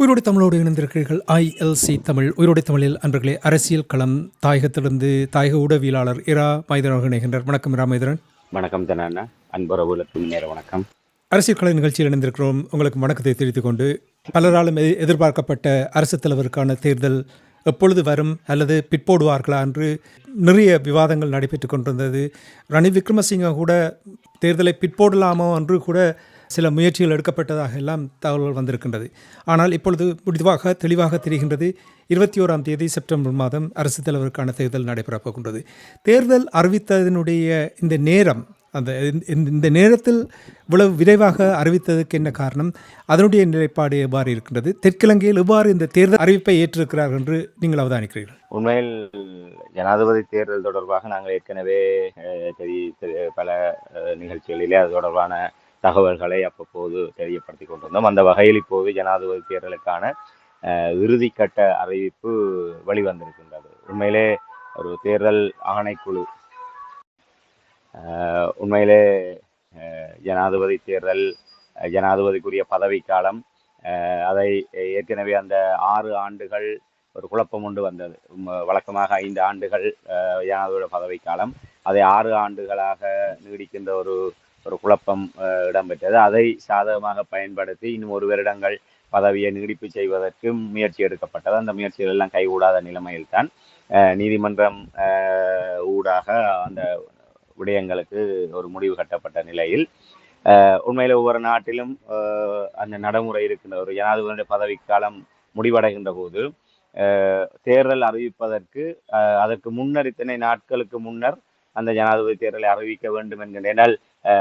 உயிரோடு தமிழோடு இணைந்திருக்கிறீர்கள். ஐஎல்சி தமிழ். உயிரோடு தமிழில் அன்பர்களே, அரசியல் களம் தாயகத்திலிருந்து தாயக ஊடகவியலாளர் இரா மைதரன் அவர்கள் இணைகின்றார். வணக்கம் இரா மைதரன். வணக்கம் தனா, அன்புறவுகளுக்கு நேர வணக்கம். அரசியல் கள நிகழ்ச்சியில் இணைந்திருக்கிறோம். உங்களுக்கு வணக்கத்தை தெரிவித்துக் கொண்டு, பலராலும் எதிர்பார்க்கப்பட்ட அரசு தலைவருக்கான தேர்தல் எப்பொழுது வரும் அல்லது பிற்போடுவார்களா என்று நிறைய விவாதங்கள் நடைபெற்றுக் கொண்டிருந்தது. ரணில் விக்ரமசிங்க கூட தேர்தலை பிற்போடலாமோ என்று கூட சில முயற்சிகள் எடுக்கப்பட்டதாக எல்லாம் தகவல்கள் வந்திருக்கின்றது. ஆனால் இப்பொழுது முடிவாக தெளிவாக தெரிகின்றது. 21ஆம் தேதி செப்டம்பர் மாதம் அரசு தலைவருக்கான தேர்தல் நடைபெறப் போகின்றது. தேர்தல் அறிவித்ததனுடைய இந்த நேரம், இந்த நேரத்தில் இவ்வளவு விரைவாக அறிவித்ததுக்கு என்ன காரணம்? அதனுடைய நிலைப்பாடு எவ்வாறு இருக்கின்றது? தெற்கிழங்கையில் எவ்வாறு இந்த தேர்தல் அறிவிப்பை ஏற்றிருக்கிறார்கள் என்று நீங்கள் அவதானிக்கிறீர்கள்? உண்மையில் ஜனாதிபதி தேர்தல் தொடர்பாக நாங்கள் ஏற்கனவே பல நிகழ்ச்சிகளிலே அது தொடர்பான தகவல்களை அவ்வப்போது தெரியப்படுத்தி கொண்டிருந்தோம். அந்த வகையில் இப்போது ஜனாதிபதி தேர்தலுக்கான இறுதிக்கட்ட அறிவிப்பு வெளிவந்திருக்கின்றது. உண்மையிலே ஒரு தேர்தல் ஆணைக்குழு உண்மையிலே ஜனாதிபதி தேர்தல், ஜனாதிபதிக்குரிய பதவிக்காலம், அதை ஏற்கனவே அந்த 6 ஆண்டுகள் ஒரு குழப்பம் உண்டு வந்தது. வழக்கமாக 5 ஆண்டுகள் ஜனாதிபதி பதவிக்காலம், அதை 6 ஆண்டுகளாக நீடிக்கின்ற ஒரு குழப்பம் இடம்பெற்றது. அதை சாதகமாக பயன்படுத்தி இன்னும் 1 வருடங்கள் பதவியை நீடிப்பு செய்வதற்கு முயற்சி எடுக்கப்பட்டது. அந்த முயற்சிகள் எல்லாம் கைகூடாத நிலைமையில்தான் நீதிமன்றம் ஊடாக அந்த விடயங்களுக்கு ஒரு முடிவு கட்டப்பட்ட நிலையில், உண்மையில ஒவ்வொரு நாட்டிலும் அந்த நடைமுறை இருக்கின்ற ஒரு ஜனாதிபதியுடைய பதவிக்காலம் முடிவடைகின்ற போது தேர்தல் அறிவிப்பதற்கு அதற்கு முன்னர் இத்தனை நாட்களுக்கு முன்னர் அந்த ஜனாதிபதி தேர்தலை அறிவிக்க வேண்டும் என்கின்ற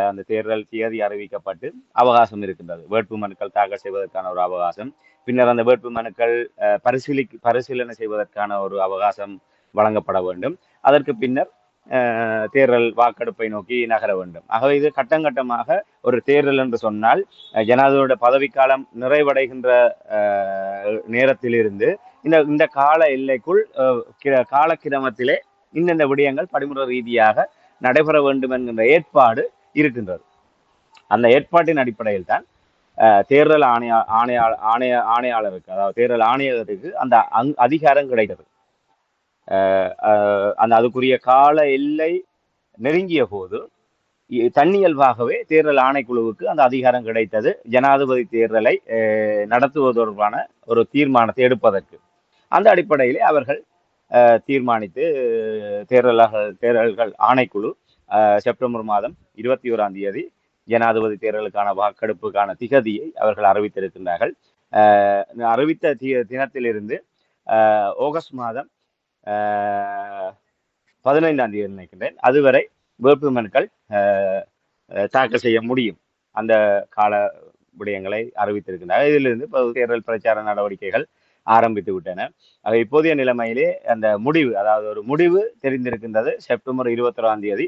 அந்த தேர்தல் தேதி அறிவிக்கப்பட்டு அவகாசம் இருக்கின்றது. வேட்பு மனுக்கள் தாக்கல் செய்வதற்கான ஒரு அவகாசம், பின்னர் அந்த வேட்பு மனுக்கள் பரிசீலனை செய்வதற்கான ஒரு அவகாசம் வழங்கப்பட வேண்டும். அதற்கு பின்னர் தேர்தல் வாக்கெடுப்பை நோக்கி நகர வேண்டும். ஆகவே இது கட்டங்கட்டமாக ஒரு தேர்தல் என்று சொன்னால் ஜனாதிபதியோட பதவிக்காலம் நிறைவடைகின்ற நேரத்திலிருந்து இந்த கால எல்லைக்குள் காலக்கிரமத்திலே இந்த விடயங்கள் படிமுறை ரீதியாக நடைபெற வேண்டும் என்கின்ற ஏற்பாடு இருக்கின்றது. அந்த ஏற்பாட்டின் அடிப்படையில் தான் தேர்தல் ஆணையாளருக்கு, அதாவது தேர்தல் ஆணையருக்கு அந்த அதிகாரம் கிடைத்தது. அந்த அதுக்குரிய கால எல்லை நெருங்கிய போது தன்னியல்பாகவே தேர்தல் ஆணைக்குழுவுக்கு அந்த அதிகாரம் கிடைத்தது, ஜனாதிபதி தேர்தலை நடத்துவது தொடர்பான ஒரு தீர்மானத்தை எடுப்பதற்கு. அந்த அடிப்படையிலே அவர்கள் தீர்மானித்து தேர்தல்கள் ஆணைக்குழு செப்டம்பர் மாதம் 21ஆம் தேதி ஜனாதிபதி தேர்தலுக்கான வாக்கெடுப்புக்கான திகதியை அவர்கள் அறிவித்திருக்கின்றார்கள். அறிவித்த தினத்திலிருந்து ஆகஸ்ட் மாதம் 15ஆம் தேதி நினைக்கின்றேன், அதுவரை வேட்பு மனுக்கள் தாக்கல் செய்ய முடியும். அந்த கால விடயங்களை அறிவித்திருக்கின்றார்கள். இதிலிருந்து தேர்தல் பிரச்சார நடவடிக்கைகள் ஆரம்பித்து விட்டன. இப்போதைய நிலைமையிலே அந்த முடிவு, அதாவது ஒரு முடிவு தெரிந்திருக்கின்றது. செப்டம்பர் 21ஆம் தேதி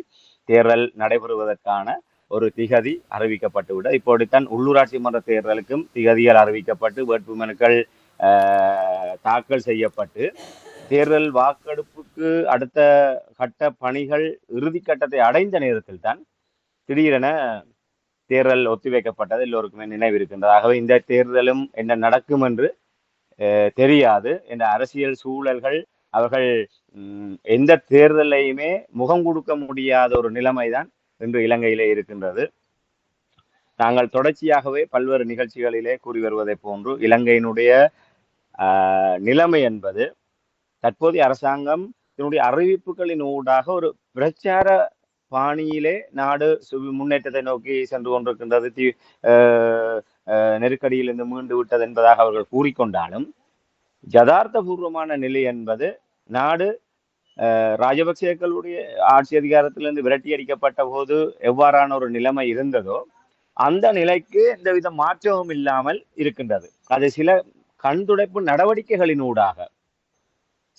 தேர்தல் நடைபெறுவதற்கான ஒரு திகதி அறிவிக்கப்பட்டுவிட, இப்போதைத்தான் உள்ளூராட்சி மன்ற தேர்தலுக்கும் திகதிகள் அறிவிக்கப்பட்டு வேட்பு மனுக்கள் தாக்கல் செய்யப்பட்டு தேர்தல் வாக்கெடுப்புக்கு அடுத்த கட்ட பணிகள் இறுதி கட்டத்தை அடைந்த நேரத்தில் தான் திடீரென தேர்தல் ஒத்திவைக்கப்பட்டது எல்லோருக்குமே நினைவு இருக்கின்றது. ஆகவே இந்த தேர்தலும் என்ன நடக்கும் என்று தெரியாது. இந்த அரசியல் சூழல்கள் அவர்கள் எந்த தேர்தலையுமே முகம் கொடுக்க முடியாத ஒரு நிலைமைதான் இன்று இலங்கையிலே இருக்கின்றது. நாங்கள் தொடர்ச்சியாகவே பல்வேறு நிகழ்ச்சிகளிலே கூறி வருவதை போன்று இலங்கையினுடைய நிலைமை என்பது தற்போதைய அரசாங்கம் இதனுடைய அறிவிப்புகளின் ஊடாக ஒரு பிரச்சார பாணியிலே நாடு முன்னேற்றத்தை நோக்கி சென்று கொண்டிருக்கின்றது, நெருக்கடியிலிருந்து மீண்டு விட்டது என்பதாக அவர்கள் கூறிக்கொண்டாலும், யதார்த்தபூர்வமான நிலை என்பது நாடு ராஜபக்சேக்களுடைய ஆட்சி அதிகாரத்திலிருந்து விரட்டி அடிக்கப்பட்ட போது எவ்வாறான ஒரு நிலைமை இருந்ததோ அந்த நிலைக்கு எந்தவித மாற்றமும் இல்லாமல் இருக்கின்றது. அது சில கண்துடைப்பு நடவடிக்கைகளினூடாக,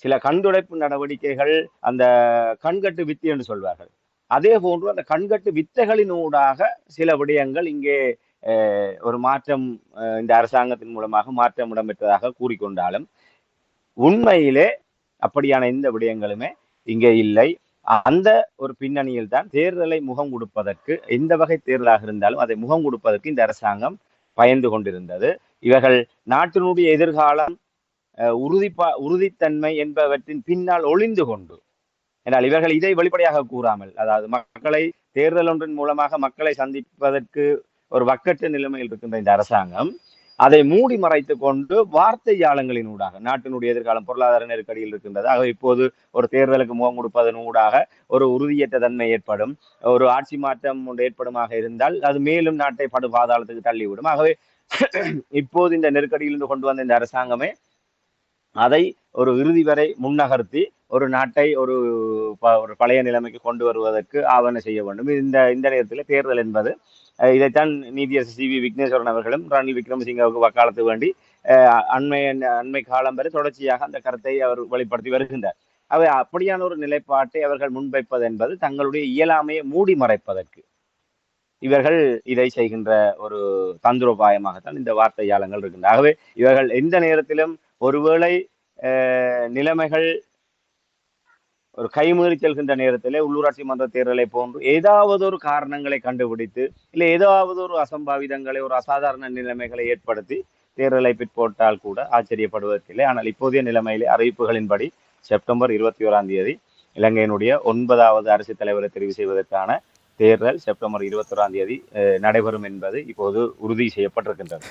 சில கண்துடைப்பு நடவடிக்கைகள், அந்த கண்கட்டு வித்து என்று சொல்வார்கள், அதே போன்று அந்த கண்கட்டு வித்தைகளினூடாக சில விடயங்கள் இங்கே ஒரு மாற்றம் இந்த அரசாங்கத்தின் மூலமாக மாற்றம் இடம்பெற்றதாக கூறிக்கொண்டாலும் உண்மையிலே அப்படியான எந்த விடயங்களுமே இங்கே இல்லை. அந்த ஒரு பின்னணியில் தான் தேர்தலை முகம் கொடுப்பதற்கு, எந்த வகை தேர்தலாக இருந்தாலும் அதை முகம் கொடுப்பதற்கு இந்த அரசாங்கம் பயந்து கொண்டிருந்தது. இவர்கள் நாட்டினுடைய எதிர்காலம் உறுதித்தன்மை என்பவற்றின் பின்னால் ஒளிந்து கொண்டு, என்றால் இவர்கள் இதை வெளிப்படையாக கூறாமல், அதாவது மக்களை தேர்தல் ஒன்றின் மூலமாக மக்களை சந்திப்பதற்கு ஒரு வக்கற்ற நிலைமையில் இருக்கின்ற இந்த அரசாங்கம் அதை மூடி மறைத்து கொண்டு வார்த்தை ஜாலங்களின் ஊடாக நாட்டினுடைய எதிர்காலம் பொருளாதார நெருக்கடியில் இருக்கின்றது, ஆக இப்போது ஒரு தேர்தலுக்கு முகம் கொடுப்பதன் ஊடாக ஒரு உறுதியற்ற தன்மை ஏற்படும், ஒரு ஆட்சி மாற்றம் ஒன்று ஏற்படுமாக இருந்தால் அது மேலும் நாட்டை படு பாதாளத்துக்கு தள்ளிவிடும். ஆகவே இப்போது இந்த நெருக்கடியிலிருந்து கொண்டு வந்த இந்த அரசாங்கமே அதை ஒரு இறுதி வரை முன்னகர்த்தி ஒரு நாட்டை ஒரு பழைய நிலைமைக்கு கொண்டு வருவதற்கு ஆவண செய்ய வேண்டும். இந்த நேரத்தில் தேர்தல் என்பது இதைத்தான் நீதியரசர் சி வி விக்னேஸ்வரன் அவர்களும் ரணில் விக்ரமசிங்கவுக்கு வக்காலத்து வேண்டி அண்மை காலம் வரை தொடர்ச்சியாக அந்த கருத்தை அவர் வெளிப்படுத்தி வருகின்றார். அவை அப்படியான ஒரு நிலைப்பாட்டை அவர்கள் முன்வைப்பது என்பது தங்களுடைய இயலாமையை மூடி மறைப்பதற்கு இவர்கள் இதை செய்கின்ற ஒரு தந்திரோபாயமாகத்தான் இந்த வார்த்தை ஜாலங்கள் இருக்கின்றன. ஆகவே இவர்கள் எந்த நேரத்திலும் ஒருவேளை நிலைமைகள் ஒரு கைமீறி செல்கின்ற நேரத்திலே உள்ளூராட்சி மன்ற தேர்தலை போன்று ஏதாவது ஒரு காரணங்களை கண்டுபிடித்து இல்லை ஏதாவது ஒரு அசம்பாவிதங்களை ஒரு அசாதாரண நிலைமைகளை ஏற்படுத்தி தேர்தலை பிற்போட்டால் கூட ஆச்சரியப்படுவதற்கில்லை. ஆனால் இப்போதைய நிலைமையிலே அறிவிப்புகளின்படி செப்டம்பர் 21 இலங்கையினுடைய 9வது அரசு தலைவரை தெரிவு செய்வதற்கான தேர்தல் செப்டம்பர் 21 நடைபெறும் என்பது இப்போது உறுதி செய்யப்பட்டிருக்கின்றது.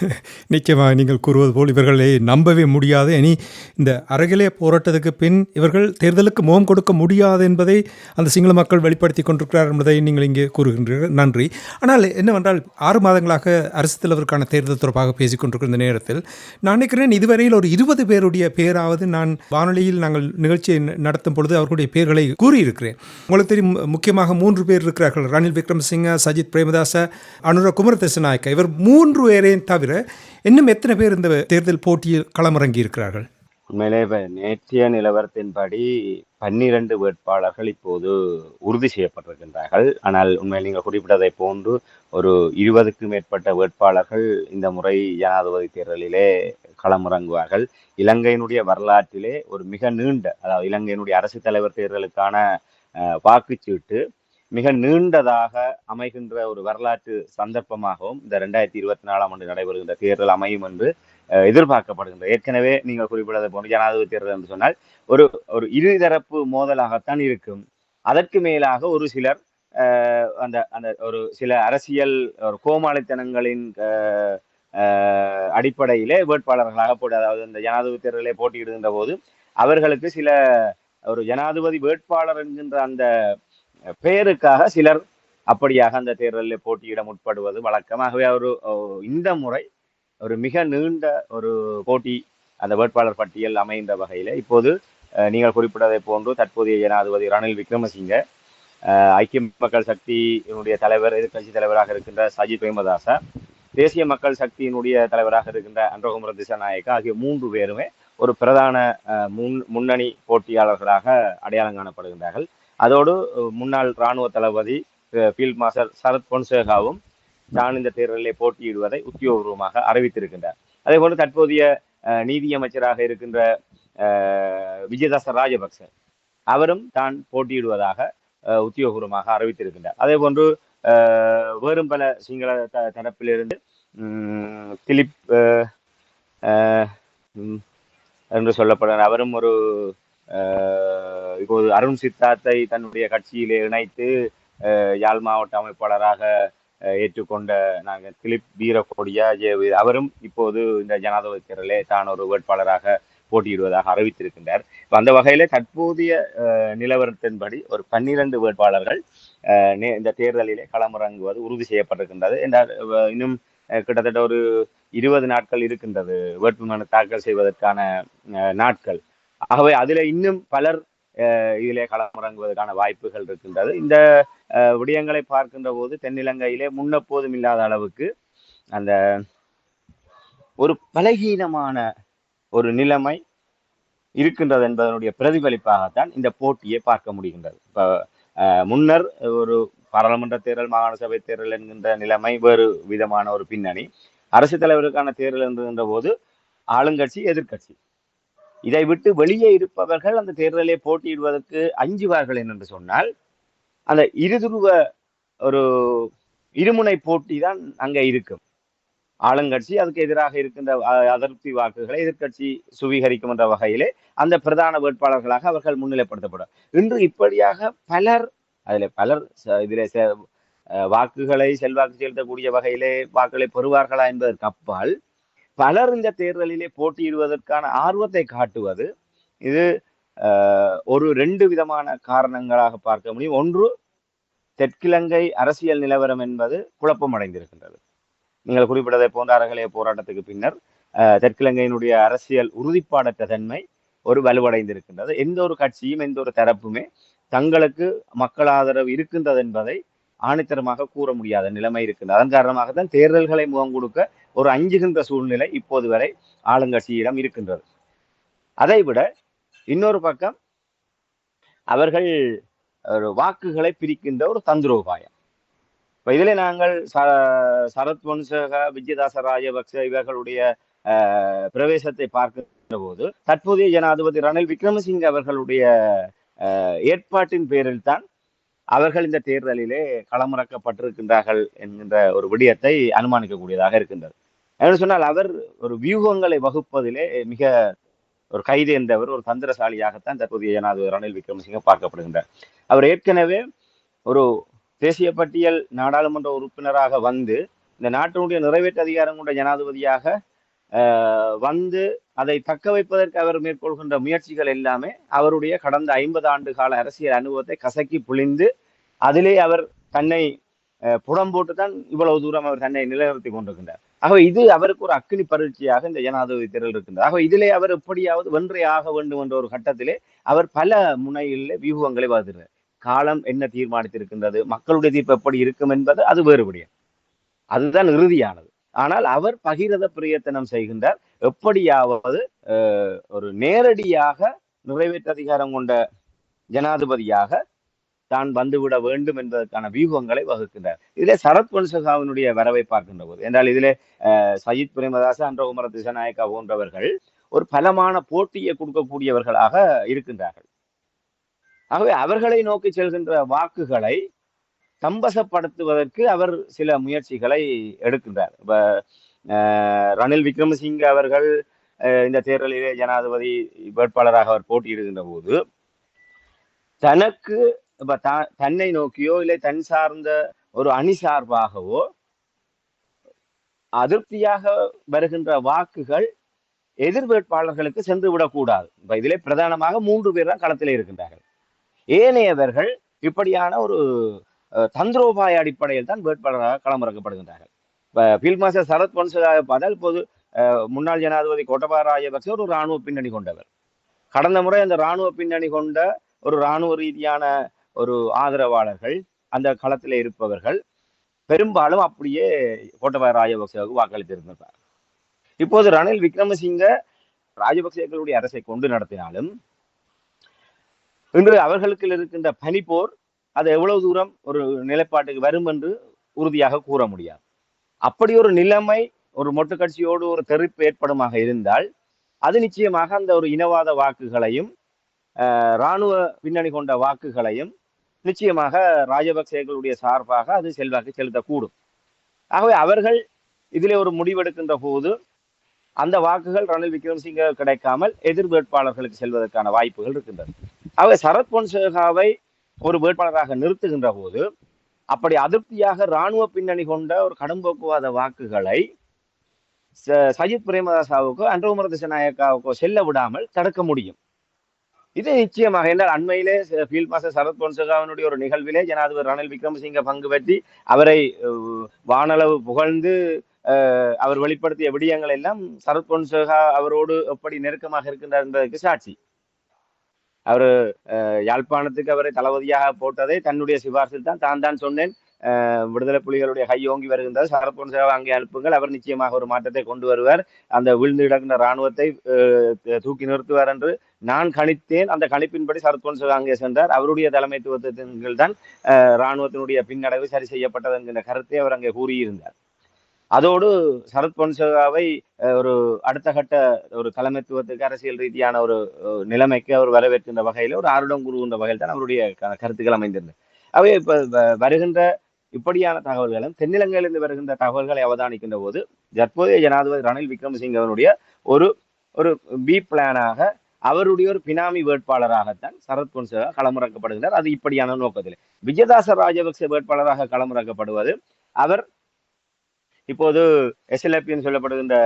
நிச்சயமாக நீங்கள் கூறுவது போல் இவர்களை நம்பவே முடியாது. இனி இந்த அறகிலே போராட்டத்துக்கு பின் இவர்கள் தேர்தலுக்கு முகம் கொடுக்க முடியாது என்பதை அந்த சிங்கள மக்கள் வெளிப்படுத்தி கொண்டிருக்கிறார் என்பதை நீங்கள் இங்கே கூறுகின்றீர்கள். நன்றி. ஆனால் என்னவென்றால் 6 மாதங்களாக அரசு தலைவருக்கான தேர்தல் தொடர்பாக பேசிக் கொண்டிருக்கிற நேரத்தில் நான் நினைக்கிறேன் இதுவரையில் ஒரு 20 பேருடைய பெயராவது நான் வானொலியில் நாங்கள் நிகழ்ச்சியை நடத்தும் பொழுது அவர்களுடைய பெயர்களை கூறியிருக்கிறேன். உங்களுக்கு தெரியும், முக்கியமாக 3 பேர் இருக்கிறார்கள். ரணில் விக்ரமசிங்க, சஜித் பிரேமதாச, அனுர குமர திசாநாயக்க. இவர் 3 பேரையும் தவிர இன்னும் எத்தனை பேர் இந்த தேர்தல் போட்டியில் களமிறங்கி இருக்கிறார்கள்? உண்மையிலே நேற்றைய நிலவரத்தின்படி 12 வேட்பாளர்கள் இப்போது உறுதி செய்யப்பட்டிருக்கின்றார்கள். ஆனால் உண்மையில் நீங்கள் குறிப்பிட்டதை போன்று ஒரு 20க்கும் மேற்பட்ட வேட்பாளர்கள் இந்த முறை ஜனாதிபதி தேர்தலிலே களமிறங்குவார்கள். இலங்கையினுடைய வரலாற்றிலே ஒரு மிக நீண்ட, அதாவது இலங்கையினுடைய அரசு தலைவர் தேர்தலுக்கான வாக்குச்சீட்டு மிக நீண்டதாக அமைகின்ற ஒரு வரலாற்று சந்தர்ப்பமாகவும் இந்த 2024 நடைபெறுகின்ற தேர்தல் அமையும் என்று எதிர்பார்க்கப்படுகின்ற. ஏற்கனவே நீங்கள் குறிப்பிட்டதை போன்று ஜனாதிபதி தேர்தல் என்று சொன்னால் ஒரு இருதரப்பு மோதலாகத்தான் இருக்கும். அதற்கு மேலாக ஒரு சிலர் அந்த அந்த ஒரு சில அரசியல் ஒரு கோமாளித்தனங்களின் அடிப்படையிலே வேட்பாளர்களாக அதாவது இந்த ஜனாதிபதி தேர்தலை போட்டியிடுகின்ற போது அவர்களுக்கு சில ஒரு ஜனாதிபதி வேட்பாளர் என்கின்ற அந்த பெயருக்காக சிலர் அப்படியாக அந்த தேர்தலில் போட்டியிட முற்படுவது வழக்கமாகவே இந்த முறை ஒரு மிக நீண்ட ஒரு போட்டி அந்த வேட்பாளர் பட்டியல் அமைகின்ற வகையில் இப்போது நீங்கள் குறிப்பிட்டதை போன்று தற்போதைய ஜனாதிபதி ரணில் விக்ரமசிங்க, ஐக்கிய மக்கள் சக்தியினுடைய தலைவர், எதிர்கட்சி தலைவராக இருக்கின்ற சஜித் பிரேமதாச, தேசிய மக்கள் சக்தியினுடைய தலைவராக இருக்கின்ற அன்றகுமர திசாநாயக்கா ஆகிய 3 பேருமே ஒரு பிரதான முன்னணி போட்டியாளர்களாக அடையாளம் காணப்படுகின்றார்கள். அதோடு முன்னாள் இராணுவ தளபதி ஃபீல்ட் மார்ஷல் சரத் பொன்சேகாவும் தான் இந்த தேர்தலிலே போட்டியிடுவதை உத்தியோகபூர்வமாக அறிவித்திருக்கின்றார். அதே போன்று தற்போதைய நீதியமைச்சராக இருக்கின்ற விஜயதாச ராஜபக்ச அவரும் தான் போட்டியிடுவதாக உத்தியோகபூர்வமாக அறிவித்திருக்கின்றார். அதே போன்று வேறும் பல சிங்கள தரப்பிலிருந்து திலீப் என்று சொல்லப்படுற அவரும் ஒரு இப்போது அருண் சித்தார்த்தை தன்னுடைய கட்சியிலே இணைத்து யாழ் மாவட்ட அமைப்பாளராக ஏற்றுக்கொண்ட நாங்கள் திலீப் வீரகொடியா அவரும் இப்போது இந்த ஜனாதிபதி தேர்தலிலே தான் ஒரு வேட்பாளராக போட்டியிடுவதாக அறிவித்திருக்கின்றார். அந்த வகையிலே தற்போதைய நிலவரத்தின்படி ஒரு 12 வேட்பாளர்கள் இந்த தேர்தலிலே களமிறங்குவது உறுதி செய்யப்பட்டிருக்கின்றது. இன்னும் கிட்டத்தட்ட ஒரு 20 நாட்கள் இருக்கின்றது வேட்புமனு தாக்கல் செய்வதற்கான நாட்கள். ஆகவே அதில் இன்னும் பலர் இதிலே களமிறங்குவதற்கான வாய்ப்புகள் இருக்கின்றது. இந்த விடயங்களை பார்க்கின்ற போது தென்னிலங்கையிலே முன்னெப்போதும் இல்லாத அளவுக்கு அந்த ஒரு பலகீனமான ஒரு நிலைமை இருக்கின்றது என்பதனுடைய பிரதிபலிப்பாகத்தான் இந்த போட்டியை பார்க்க முடிகின்றது. இப்போ முன்னர் ஒரு பாராளுமன்ற தேர்தல், மாகாண சபை தேர்தல் என்கின்ற நிலைமை வேறு விதமான ஒரு பின்னணி. அரசு தலைவருக்கான தேர்தல் என்கின்ற போது ஆளுங்கட்சி, எதிர்கட்சி இதை விட்டு வெளியே இருப்பவர்கள் அந்த தேர்தலை போட்டியிடுவதற்கு அஞ்சுவார்கள் என்று சொன்னால் அந்த இருதுருவ ஒரு இருமுனை போட்டி தான் அங்க இருக்கும். ஆளுங்கட்சி அதுக்கு எதிராக இருக்கின்ற அதிருப்தி வாக்குகளை எதிர்க்கட்சி சுவீகரிக்கும் என்ற வகையிலே அந்த பிரதான வேட்பாளர்களாக அவர்கள் முன்னிலைப்படுத்தப்படும். இன்று இப்படியாக பலர் பலர் இதிலே வாக்குகளை செல்வாக்கு செலுத்தக்கூடிய வகையிலே வாக்குகளை பெறுவார்களா என்பதற்கு அப்பால் பலர் இந்த தேர்தலிலே போட்டியிடுவதற்கான ஆர்வத்தை காட்டுவது இது ஒரு 2 விதமான காரணங்களாக பார்க்க முடியும். ஒன்று, தெற்கிலங்கை அரசியல் நிலவரம் என்பது குழப்பமடைந்திருக்கின்றது. நீங்கள் குறிப்பிட்டதை போன்ற அறகலைய போராட்டத்துக்கு பின்னர் தெற்கிலங்கையினுடைய அரசியல் உறுதிப்பாடற்ற தன்மை ஒரு வலுவடைந்திருக்கின்றது. எந்த ஒரு கட்சியும் எந்த ஒரு தரப்புமே தங்களுக்கு மக்கள் ஆதரவு இருக்கின்றது என்பதை ஆணித்தரமாக கூற முடியாத நிலைமை இருக்கின்றது. அதன் காரணமாகத்தான் தேர்தல்களை முகம் கொடுக்க ஒரு அஞ்சுகின்ற சூழ்நிலை இப்போது வரை ஆளுங்கட்சியிடம் இருக்கின்றது. அதைவிட இன்னொரு பக்கம் அவர்கள் வாக்குகளை பிரிக்கின்ற ஒரு தந்திரோபாயம். இப்ப இதிலே நாங்கள் சரத் பொன்சேகா, விஜயதாச ராஜபக்ச இவர்களுடைய பிரவேசத்தை பார்க்கின்ற போது தற்போதைய ஜனாதிபதி ரணில் விக்ரமசிங்க அவர்களுடைய ஏற்பாட்டின் பேரில் தான் அவர்கள் இந்த தேர்தலிலே களமிறக்கப்பட்டிருக்கின்றார்கள் என்கின்ற ஒரு விடயத்தை அனுமானிக்கக்கூடியதாக இருக்கின்றது. என்று சொன்னால் அவர் ஒரு வியூகங்களை வகுப்பதிலே மிக ஒரு கைதேர்ந்தவர், ஒரு தந்திரசாலியாகத்தான் தற்போதைய ஜனாதிபதி ரணில் விக்ரமசிங்க பார்க்கப்படுகின்றார். அவர் ஏற்கனவே ஒரு தேசிய பட்டியல் நாடாளுமன்ற உறுப்பினராக வந்து இந்த நாட்டினுடைய நிறைவேற்று அதிகாரம் கொண்ட ஜனாதிபதியாக வந்து அதை தக்க வைப்பதற்கு அவர் மேற்கொள்கின்ற முயற்சிகள் எல்லாமே அவருடைய கடந்த 50 ஆண்டு கால அரசியல் அனுபவத்தை கசக்கி புழிந்து அதிலே அவர் தன்னை புடம் போட்டுத்தான் இவ்வளவு தூரம் அவர் தன்னை நிலைநிறுத்தி கொண்டிருக்கின்றார். ஆகவே இது அவருக்கு ஒரு அக்கினி பரீட்சையாக இந்த ஜனாதிபதி தேர்தல் இருக்கின்றார். ஆகவே இதிலே அவர் எப்படியாவது வென்றே ஆக வேண்டும் என்ற ஒரு கட்டத்திலே அவர் பல முனைகளிலே வியூகங்களை வகுக்கிறார். காலம் என்ன தீர்மானித்திருக்கின்றது, மக்களுடைய தீர்ப்பு எப்படி இருக்கும் என்பது அது வேறு விடயம், அதுதான் இறுதியானது. ஆனால் அவர் பகிரத பிரயத்தனம் செய்கின்றார். எப்படியாவது ஒரு நேரடியாக நிறைவேற்று அதிகாரம் கொண்ட ஜனாதிபதியாக தான் வந்துவிட வேண்டும் என்பதற்கான வியூகங்களை வகுக்கின்றார். இதிலே சரத் பொன்சேகாவினுடைய வரவை பார்க்கின்ற போது என்றால் இதிலே சஜித் பிரேமதாச, அன்றகுமார திசாநாயக்கா போன்றவர்கள் ஒரு பலமான போட்டியை கொடுக்கக்கூடியவர்களாக இருக்கின்றார்கள். ஆகவே அவர்களை நோக்கி செல்கின்ற வாக்குகளை கம்பசப்படுத்துவதற்கு அவர் சில முயற்சிகளை எடுக்கின்றார். இப்ப ரணில் விக்ரமசிங்க அவர்கள் இந்த தேர்தலிலே ஜனாதிபதி வேட்பாளராக அவர் போட்டியிடுகின்ற போது தனக்கு தன்னை நோக்கியோ இல்லை தன் சார்ந்த ஒரு அணி சார்பாகவோ அதிருப்தியாக வருகின்ற வாக்குகள் எதிர் வேட்பாளர்களுக்கு சென்று விடக்கூடாது. இப்ப இதிலே பிரதானமாக 3 பேர் தான் களத்திலே இருக்கின்றார்கள். ஏனையவர்கள் இப்படியான ஒரு தந்திரோபாய அடிப்படையில் தான் வேட்பாளராக களமிறக்கப்படுகின்றார்கள். இப்ப ஃபீல்ட் மார்ஷல் சரத் பொன்சேகாவை பார்த்தால் இப்போது முன்னாள் ஜனாதிபதி கோட்டபாய ராஜபக்ச ஒரு இராணுவ பின்னணி கொண்டவர். கடந்த முறை அந்த இராணுவ பின்னணி கொண்ட ஒரு இராணுவ ரீதியான ஒரு ஆதரவாளர்கள் அந்த களத்திலே இருப்பவர்கள் பெரும்பாலும் அப்படியே கோட்டபாய ராஜபக்சவுக்கு வாக்களித்திருந்தார். இப்போது ரணில் விக்ரமசிங்க ராஜபக்சேக்களுடைய அரசை கொண்டு நடத்தினாலும் இன்று அவர்களுக்கு இருக்கின்ற பனிப்போர் அது எவ்வளவு தூரம் ஒரு நிலைப்பாட்டுக்கு வரும் என்று உறுதியாக கூற முடியாது. அப்படி ஒரு நிலைமை ஒரு மொட்டு கட்சியோடு ஒரு தெறிப்பு ஏற்படுமாக இருந்தால் அது நிச்சயமாக அந்த ஒரு இனவாத வாக்குகளையும் இராணுவ பின்னணி கொண்ட வாக்குகளையும் நிச்சயமாக ராஜபக்சேக்களுடைய சார்பாக அது செல்வாக்கு செலுத்தக்கூடும். ஆகவே அவர்கள் இதிலே ஒரு முடிவெடுக்கின்ற போது அந்த வாக்குகள் ரணில் விக்ரமசிங்க கிடைக்காமல் எதிர் வேட்பாளர்களுக்கு செல்வதற்கான வாய்ப்புகள் இருக்கின்றது. ஆகவே சரத் பொன்சேகாவை ஒரு வேட்பாளராக நிறுத்துகின்ற போது அப்படி அதிருப்தியாக இராணுவ பின்னணி கொண்ட ஒரு கடும்போக்குவாத வாக்குகளை சஜித் பிரேமதாசாவுக்கோ அன்றகுமார திசாநாயக்காவுக்கோ செல்ல விடாமல் தடுக்க முடியும். இது நிச்சயமாக என்றால் அண்மையிலே ஃபீல்ட் மார்ஷல் சரத் பொன்சேகாவினுடைய ஒரு நிகழ்விலே ஜனாதிபதி ரணில் விக்ரமசிங்க பங்கு பெற்றி அவரை வானளவு புகழ்ந்து அவர் வெளிப்படுத்திய விடயங்கள் எல்லாம் சரத் பொன்சேகா அவரோடு எப்படி நெருக்கமாக இருக்கின்றார் என்பதற்கு சாட்சி. அவர் யாழ்ப்பாணத்துக்கு அவரை தளபதியாக போட்டதை தன்னுடைய சிபார்சில் தான் சொன்னேன், விடுதலை புலிகளுடைய கையோங்கி வருகின்றது, சரத் பொன்சேகா அங்கே அனுப்புங்கள், அவர் நிச்சயமாக ஒரு மாற்றத்தை கொண்டு வருவார், அந்த விழுந்து கிடக்கின்ற இராணுவத்தை தூக்கி நிறுத்துவார் என்று நான் கணித்தேன். அந்த கணிப்பின்படி சரத் பொன்சேகா அங்கே சென்றார். அவருடைய தலைமைத்துவத்தின் கீழ் தான் இராணுவத்தினுடைய பின்னடைவு சரி செய்யப்பட்டது என்கின்ற கருத்தை அவர் அங்கே கூறியிருந்தார். அதோடு சரத் பொன்சேகாவை ஒரு அடுத்த கட்ட ஒரு தலைமைத்துவத்துக்கு அரசியல் ரீதியான ஒரு நிலைமைக்கு அவர் வரவேற்கின்ற வகையில் ஒரு ஆருடம் கூறுகின்ற வகையில் தான் அவருடைய கருத்துக்கள் அமைந்திருந்தது. அவை இப்ப வருகின்ற இப்படியான தகவல்களும் தென்னிலங்கையிலிருந்து வருகின்ற தகவல்களை அவதானிக்கின்ற போது தற்போதைய ஜனாதிபதி ரணில் விக்ரமசிங்கவனுடைய ஒரு ஒரு பி பிளானாக அவருடைய ஒரு பினாமி வேட்பாளராகத்தான் சரத் பொன்சேகா களமிறக்கப்படுகிறார். அது இப்படியான நோக்கத்தில் விஜயதாச ராஜபக்ச வேட்பாளராக களமிறக்கப்படுவது அவர் இப்போது எஸ்எல்எப்பின்னு சொல்லப்படுகின்ற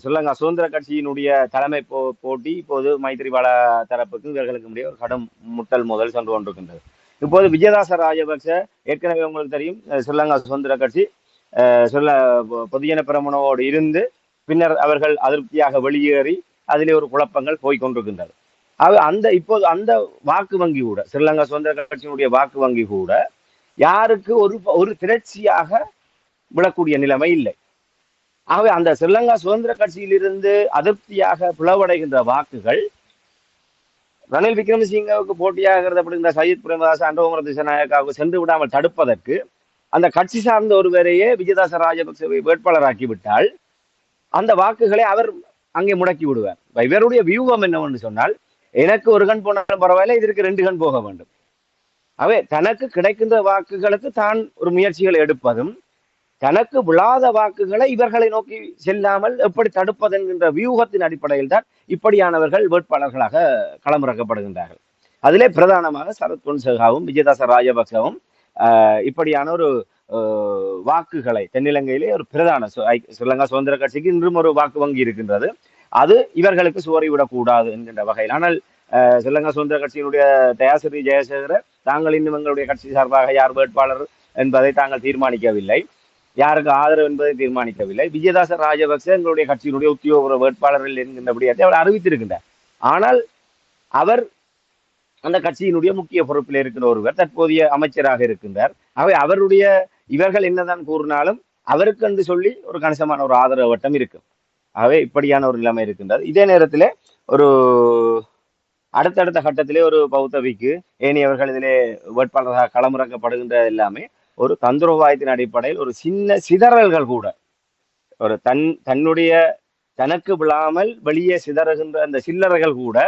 ஸ்ரீலங்கா சுதந்திர கட்சியினுடைய தலைமை போட்டி இப்போது மைத்திரிபால தரப்புக்கு இவர்களுக்கு முடிய ஒரு கடும் முட்டல் முதல் சென்று கொண்டிருக்கின்றது. இப்போது விஜயதாச ராஜபக்ச ஏற்கனவே உங்களுக்கு தெரியும் ஸ்ரீலங்கா சுதந்திர கட்சி சொல்ல பொதுஜன பிரமுனவோடு இருந்து பின்னர் அவர்கள் அதிருப்தியாக வெளியேறி அதிலே ஒரு குழப்பங்கள் போய்கொண்டிருக்கின்றது. இப்போது அந்த வாக்கு வங்கி கூட ஸ்ரீலங்கா சுதந்திர கட்சியினுடைய வாக்கு வங்கி கூட யாருக்கு ஒரு திரட்சியாக விடக்கூடிய நிலைமை இல்லை. ஆகவே அந்த ஸ்ரீலங்கா சுதந்திர கட்சியிலிருந்து அதிருப்தியாக பிளவடைகின்ற வாக்குகள் ரணில் விக்ரமசிங்கவுக்கு போட்டியாகிறது அப்படிங்கிற சஜித் பிரேமதாஸ் அன்றகுமார திசாநாயக்காவுக்கு சென்று விடாமல் தடுப்பதற்கு அந்த கட்சி சார்ந்த ஒருவரையே விஜயதாச ராஜபக்சவை வேட்பாளராக்கி விட்டால் அந்த வாக்குகளை அவர் அங்கே முடக்கி விடுவார். இவருடைய வியூகம் என்னவென்று சொன்னால், எனக்கு ஒரு கண் போனாலும் பரவாயில்ல, இதற்கு 2 கண் போக வேண்டும். அவை தனக்கு கிடைக்கின்ற வாக்குகளுக்கு தான் ஒரு முயற்சிகளை எடுப்பதும், தனக்கு விழாத வாக்குகளை இவர்களை நோக்கி செல்லாமல் எப்படி தடுப்பது என்கின்ற வியூகத்தின் அடிப்படையில் தான் இப்படியானவர்கள் வேட்பாளர்களாக களமிறக்கப்படுகின்றார்கள். அதிலே பிரதானமாக சரத் பொன்சேகாவும் விஜயதாச ராஜபக்சவும் இப்படியான ஒரு வாக்குகளை தென்னிலங்கையிலே ஒரு பிரதான ஸ்ரீலங்கா சுதந்திர கட்சிக்கு இன்றும் ஒரு வாக்கு வங்கி இருக்கின்றது. அது இவர்களுக்கு சுவரிவிடக்கூடாது என்கின்ற வகையில். ஆனால் ஸ்ரீலங்கா சுதந்திர கட்சியினுடைய தயாசிறி ஜெயசேகர தாங்கள் இன்னும் எங்களுடைய கட்சி சார்பாக யார் வேட்பாளர் என்பதை தாங்கள் தீர்மானிக்கவில்லை, யாருக்கு ஆதரவு என்பதை தீர்மானிக்கவில்லை. விஜயதாச ராஜபக்ச எங்களுடைய கட்சியினுடைய உத்தியோக வேட்பாளர்கள் என்கின்றபடியாத்தை அவர் அறிவித்திருக்கின்றார். ஆனால் அவர் அந்த கட்சியினுடைய முக்கிய பொறுப்பில் இருக்கிற ஒருவர், தற்போதைய அமைச்சராக இருக்கின்றார். அவை அவருடைய இவர்கள் என்னதான் கூறினாலும் அவருக்கு என்று சொல்லி ஒரு கணிசமான ஒரு ஆதரவு வட்டம் இருக்கு. ஆகவே இப்படியான ஒரு நிலைமை இருக்கின்றது. இதே நேரத்திலே ஒரு அடுத்தடுத்த கட்டத்திலே ஒரு பௌத்தவிக்கு ஏனையவர்கள் இதிலே வேட்பாளராக களமிறக்கப்படுகின்ற எல்லாமே ஒரு தந்திரோபாயத்தின் அடிப்படையில் ஒரு சின்ன சிதறல்கள் கூட ஒரு தன்னுடைய தனக்கு விழாமல் வெளியே சிதறுகின்ற அந்த சில்லறைகள் கூட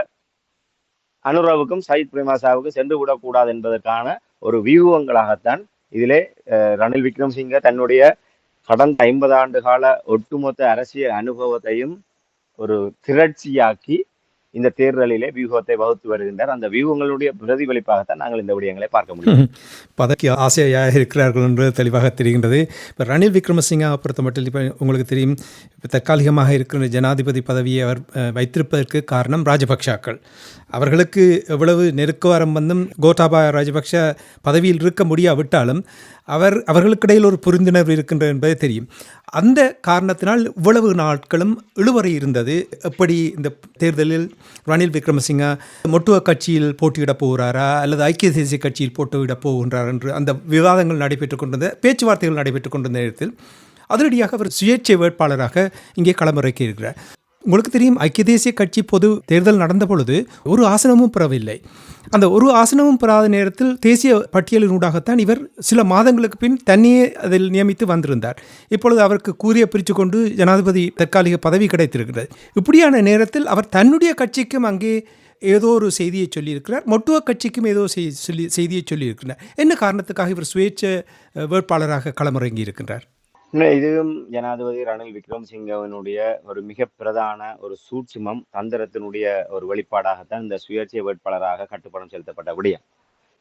அனுராவுக்கும் சயித் பிரேமதாசவுக்கும் சென்று விடக்கூடாது என்பதற்கான ஒரு வியூகங்களாகத்தான் இதிலே ரணில் விக்ரமசிங்க தன்னுடைய கடந்த 50 ஆண்டு கால ஒட்டுமொத்த அரசியல் அனுபவத்தையும் ஒரு திரட்சியாக்கி இந்த தேர்தலிலே வியூகத்தை வகுத்து வருகின்றார். அந்த வியூகங்களுடைய பிரதிபலிப்பாகத்தான் நாங்கள் இந்த விடயங்களை பார்க்க முடியும். பதக்கி ஆசையாக இருக்கிறார்கள் என்று தெளிவாக தெரிகின்றது. இப்போ ரணில் விக்ரமசிங்கா பொறுத்த மட்டும் இப்போ உங்களுக்கு தெரியும், தற்காலிகமாக இருக்கிற ஜனாதிபதி பதவியை அவர் வைத்திருப்பதற்கு காரணம் ராஜபக்ஷாக்கள். அவர்களுக்கு எவ்வளவு நெருக்கவாரம் வந்தும் கோட்டாபாய ராஜபக்ஷ பதவியில் இருக்க முடியாவிட்டாலும் அவர்களுக்கிடையில் ஒரு புரிந்துணர்வு இருக்கின்றது என்பதை தெரியும். அந்த காரணத்தினால் இவ்வளவு நாட்களும் இழுவறை இருந்தது. எப்படி இந்த தேர்தலில் ரணில் விக்ரமசிங்கா மொட்டுவ கட்சியில் போட்டியிடப் போகிறாரா அல்லது ஐக்கிய தேசிய கட்சியில் போட்டியிடப் போகின்றார் என்று அந்த விவாதங்கள் நடைபெற்றுக் கொண்டிருந்த பேச்சுவார்த்தைகள் நடைபெற்றுக் கொண்டிருந்த நேரத்தில் அதிரடியாக அவர் சுயேட்சை வேட்பாளராக இங்கே களமிறக்கி இருக்கிறார். உங்களுக்கு தெரியும், ஐக்கிய தேசிய கட்சி பொது தேர்தல் நடந்த பொழுது ஒரு ஆசனமும் பெறவில்லை. அந்த ஒரு ஆசனமும் பெறாத நேரத்தில் தேசிய பட்டியலினூடாகத்தான் இவர் சில மாதங்களுக்கு பின் தன்னையே அதில் நியமித்து வந்திருந்தார். இப்பொழுது அவருக்கு கூறிய பிரித்து கொண்டு ஜனாதிபதி தற்காலிக பதவி கிடைத்திருக்கிறது. இப்படியான நேரத்தில் அவர் தன்னுடைய கட்சிக்கும் அங்கே ஏதோ ஒரு செய்தியை சொல்லியிருக்கிறார், மொட்டுவ கட்சிக்கும் ஏதோ செய்தியை சொல்லியிருக்கிறார். என்ன காரணத்துக்காக இவர் சுயேட்சை வேட்பாளராக களமிறங்கி இருக்கின்றார்? இதுவும் ஜனாதிபதி ரணில் விக்ரமசிங்கவனுடைய ஒரு மிக பிரதான ஒரு சூட்சுமம் தந்திரத்தினுடைய ஒரு வெளிப்பாடாகத்தான் இந்த சுயேட்சை வேட்பாளராக கட்டுப்படம் செலுத்தப்பட்ட விடயம்.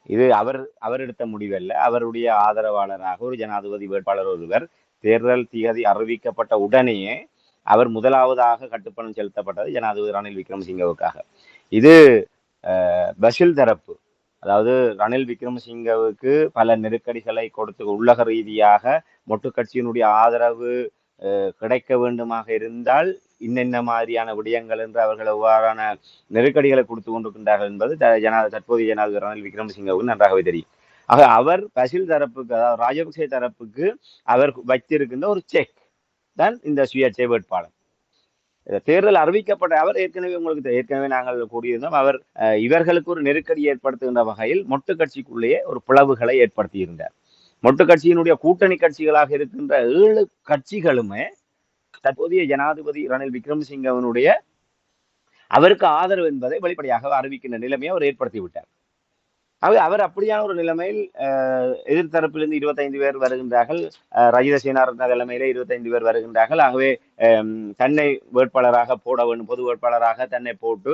இது அவர் எடுத்த முடிவல்ல. அவருடைய ஆதரவாளராக ஒரு ஜனாதிபதி வேட்பாளர் ஒருவர் தேர்தல் திகதி அறிவிக்கப்பட்ட உடனேயே அவர் முதலாவதாக கட்டுப்பணம் செலுத்தப்பட்டது ஜனாதிபதி ரணில் விக்ரமசிங்கவுக்காக. இது பஷில் தரப்பு, அதாவது ரணில் விக்ரமசிங்கவுக்கு பல நெருக்கடிகளை கொடுத்து உள்ளக ரீதியாக மொட்டு கட்சியினுடைய ஆதரவு கிடைக்க வேண்டுமாக இருந்தால் இன்னென்ன மாதிரியான விடயங்கள் என்று அவர்கள் எவ்வாறான நெருக்கடிகளை கொடுத்து கொண்டிருக்கின்றார்கள் என்பது தற்போதைய ஜனாதிபதி ரணில் விக்ரமசிங்கவுக்கு நன்றாகவே தெரியும். ஆக அவர் பசில் தரப்புக்கு, அதாவது ராஜபக்சே தரப்புக்கு அவர் வைத்திருக்கின்ற ஒரு செக் தான் இந்த சுயேட்சை வேட்பாளர். தேர்தல் அறிவிக்கப்பட்ட அவர் ஏற்கனவே நாங்கள் கூறியிருந்தோம், அவர் இவர்களுக்கு ஒரு நெருக்கடி ஏற்படுத்துகின்ற வகையில் மொட்டு கட்சிக்குள்ளேயே ஒரு பிளவுகளை ஏற்படுத்தி இருந்தார். மொட்டு கட்சியினுடைய கூட்டணி கட்சிகளாக இருக்கின்ற 7 கட்சிகளுமே தற்போதைய ஜனாதிபதி ரணில் விக்ரமசிங்கவனுடைய அவருக்கு ஆதரவு என்பதை வெளிப்படையாக அறிவிக்கின்ற நிலைமையை அவர் ஏற்படுத்தி விட்டார். அவர் அப்படியான ஒரு நிலைமையில் எதிர்த்தரப்பிலிருந்து 25 பேர் வருகின்றார்கள். ரஜித சேனாரத்ன தலைமையிலே 25 பேர் வருகின்றார்கள். ஆகவே தன்னை வேட்பாளராக போட வேண்டும், பொது வேட்பாளராக தன்னை போட்டு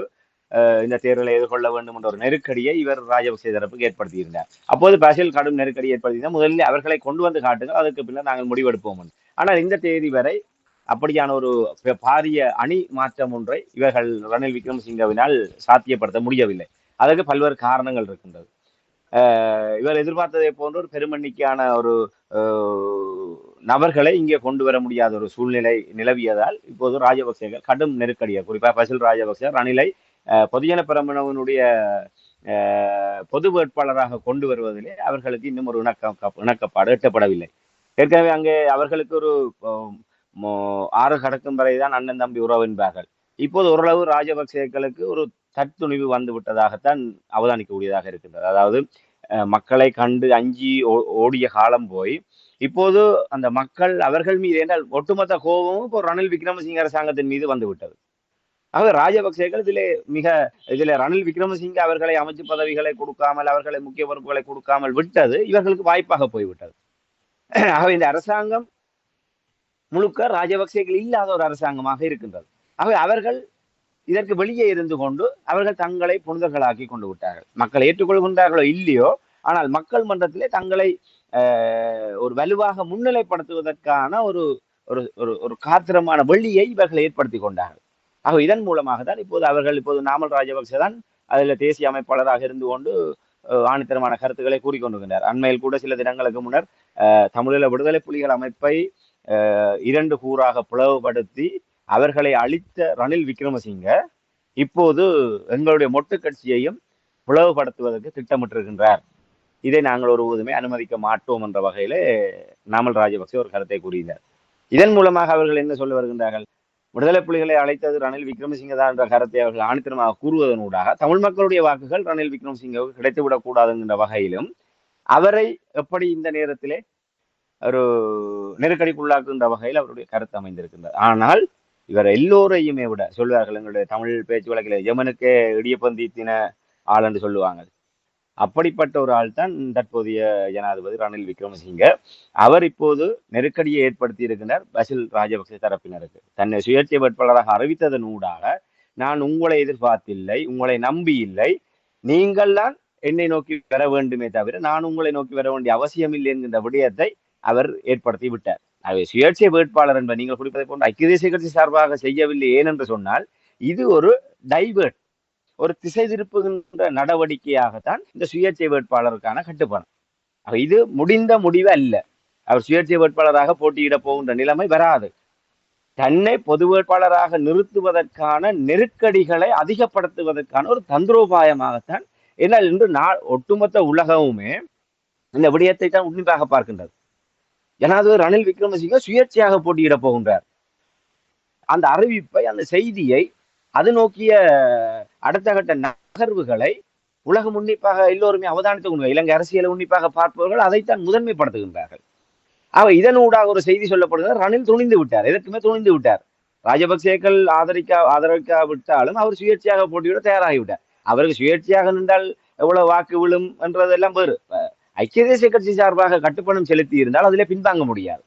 இந்த தேர்தலை எதிர்கொள்ள வேண்டும் என்ற ஒரு நெருக்கடியை இவர் ராஜபக்சே தரப்புக்கு ஏற்படுத்தியிருந்தார். அப்போது பசில் கடும் நெருக்கடி ஏற்படுத்தினார். முதலில் அவர்களை கொண்டு வந்து காட்டுங்கள், அதற்கு பின்னர் நாங்கள் முடிவெடுப்போம். ஆனால் இந்த தேதி வரை அப்படியான ஒரு பாரிய அணி மாற்றம் ஒன்றை இவர்கள் ரணில் விக்ரமசிங்கவினால் சாத்தியப்படுத்த முடியவில்லை. அதற்கு பல்வேறு காரணங்கள் இருக்கின்றது. இவர் எதிர்பார்த்ததை போன்ற ஒரு பெருமண்ணிக்கான ஒரு நபர்களை இங்கே கொண்டு வர முடியாத ஒரு சூழ்நிலை நிலவியதால் இப்போது ராஜபக்சேகள் கடும் நெருக்கடியை, குறிப்பாக பசில் ராஜபக்சே ரணிலை பொதுஜன பெரமுனவினுடைய பொது வேட்பாளராக கொண்டு வருவதிலே அவர்களுக்கு இன்னும் ஒரு இணக்கப்பாடு எட்டப்படவில்லை. ஏற்கனவே அங்கே அவர்களுக்கு ஒரு ஆறு கடக்கும் வரைதான் அண்ணன் தம்பி உறவு என்பார்கள். இப்போது ஓரளவு ராஜபக்சேக்களுக்கு ஒரு தற்துணிவு வந்து விட்டதாகத்தான் அவதானிக்கக்கூடியதாக இருக்கின்றது. அதாவது மக்களை கண்டு அஞ்சி ஓடிய காலம் போய் இப்போது அந்த மக்கள் அவர்கள் மீது என்றால் ஒட்டுமொத்த கோபமும் இப்போ ரணில் விக்ரமசிங்க அரசாங்கத்தின் மீது வந்து விட்டது. ஆக ராஜபக்சேக்கள் இதுல ரணில் விக்ரமசிங்க அவர்களை அமைச்சு பதவிகளை கொடுக்காமல், அவர்களை முக்கிய பொறுப்புகளை கொடுக்காமல் விட்டது இவர்களுக்கு வாய்ப்பாக போய்விட்டது. ஆக இந்த அரசாங்கம் முழுக்க ராஜபக்சேக்கள் இல்லாத ஒரு அரசாங்கமாக இருக்கின்றது. ஆகவே அவர்கள் இதற்கு வெளியே இருந்து கொண்டு அவர்கள் தங்களை புனிதர்களாக்கி கொண்டு விட்டார்கள். மக்கள் ஏற்றுக்கொள்கின்றார்களோ இல்லையோ, ஆனால் மக்கள் மன்றத்திலே தங்களை ஒரு வலுவாக முன்னிலைப்படுத்துவதற்கான ஒரு ஒரு காத்திரமான வெளியை இவர்கள் ஏற்படுத்தி கொண்டார்கள். ஆக இதன் மூலமாக தான் இப்போது நாமல் ராஜபக்சே தான் அதில் தேசிய அமைப்பாளராக இருந்து கொண்டு ஆணித்தரமான கருத்துக்களை கூறிக்கொண்டிருக்கின்றார். அண்மையில் கூட சில தினங்களுக்கு முன்னர் தமிழீழ விடுதலை புலிகள் அமைப்பை 2 கூறாக பிளவுபடுத்தி அவர்களை அழித்த ரணில் விக்ரமசிங்க இப்போது எங்களுடைய மொட்டு கட்சியையும் பிளவுபடுத்துவதற்கு திட்டமிட்டிருக்கின்றார். இதை நாங்கள் ஒருபோதுமே அனுமதிக்க மாட்டோம் என்ற வகையிலே நாமல் ராஜபக்சே ஒரு கருத்தை கூறினார். இதன் மூலமாக அவர்கள் என்ன சொல்ல வருகின்றார்கள்? விடுதலை புலிகளை அழைத்தது ரணில் விக்ரமசிங்க தான் என்ற கருத்தை அவர்கள் ஆணித்தரமாக கூறுவதனூடாக தமிழ் மக்களுடைய வாக்குகள் ரணில் விக்ரமசிங்கவுக்கு கிடைத்துவிடக் கூடாது என்ற வகையிலும் அவரை எப்படி இந்த நேரத்திலே ஒரு நெருக்கடிக்குள்ளாக்குகின்ற வகையில் அவருடைய கருத்து அமைந்திருக்கின்றது. ஆனால் இவர் எல்லோரையுமே விட சொல்வார்கள், எங்களுடைய தமிழ் பேச்சு வழக்கில் எமனுக்கே இடியப்பந்தீத்தின ஆள் என்று சொல்லுவாங்க. அப்படிப்பட்ட ஒரு ஆள் தான் தற்போதைய ஜனாதிபதி ரணில் விக்ரமசிங்க. அவர் இப்போது நெருக்கடியை ஏற்படுத்தி இருக்கின்றார் பசில் ராஜபக்சே தரப்பினருக்கு. தன்னை சுயேட்சை வேட்பாளராக அறிவித்ததன் ஊடாக நான் உங்களை எதிர்பார்த்தில்லை, உங்களை நம்பி இல்லை, நீங்கள் தான் என்னை நோக்கி வர வேண்டுமே தவிர நான் உங்களை நோக்கி வர வேண்டிய அவசியம் இல்லை என்கின்ற விடயத்தை அவர் ஏற்படுத்தி விட்டார். அவை சுயேட்சை வேட்பாளர் என்பதை நீங்கள் குறிப்பதை போன்ற ஐக்கிய தேசிய கட்சி சார்பாக செய்யவில்லை. ஏனென்று சொன்னால் இது ஒரு டைவர்ட், ஒரு திசை திருப்புகின்ற நடவடிக்கையாகத்தான் இந்த சுயேட்சை வேட்பாளருக்கான கட்டுப்பாடு. இது முடிந்த முடிவு அல்ல. அவர் சுயேட்சை வேட்பாளராக போட்டியிட போகின்ற நிலைமை வராது. தன்னை பொது வேட்பாளராக நிறுத்துவதற்கான நெருக்கடிகளை அதிகப்படுத்துவதற்கான ஒரு தந்திரோபாயமாகத்தான், ஏன்னால் இன்று ஒட்டுமொத்த உலகமுமே இந்த விடயத்தை தான் உன்னிப்பாக பார்க்கின்றது. ஜனாதிபதி ரணில் விக்ரமசிங்க சுயேட்சையாக போட்டியிட போகின்றார். அந்த அறிவிப்பை, அந்த செய்தியை, அது நோக்கிய அடுத்த கட்ட நகர்வுகளை உலகம் உன்னிப்பாக எல்லோருமே அவதானித்துக் கொண்டு, இலங்கை அரசியலை உன்னிப்பாக பார்ப்பவர்கள் அதைத்தான் முதன்மைப்படுத்துகின்றார்கள். இதனூடாக ஒரு செய்தி சொல்லப்படுகிறது, ரணில் துணிந்து விட்டார், எதற்குமே துணிந்து விட்டார். ராஜபக்சேக்கள் ஆதரிக்காவிட்டாலும் அவர் சுயேட்சையாக போட்டியிட தயாராகிவிட்டார். அவருக்கு சுயேட்சையாக நின்றால் எவ்வளவு வாக்கு விழும் என்றதெல்லாம் வேறு. ஐக்கிய தேசிய கட்சி சார்பாக கட்டுப்பணம் செலுத்தி இருந்தால் அதிலே பின்வாங்க முடியாது.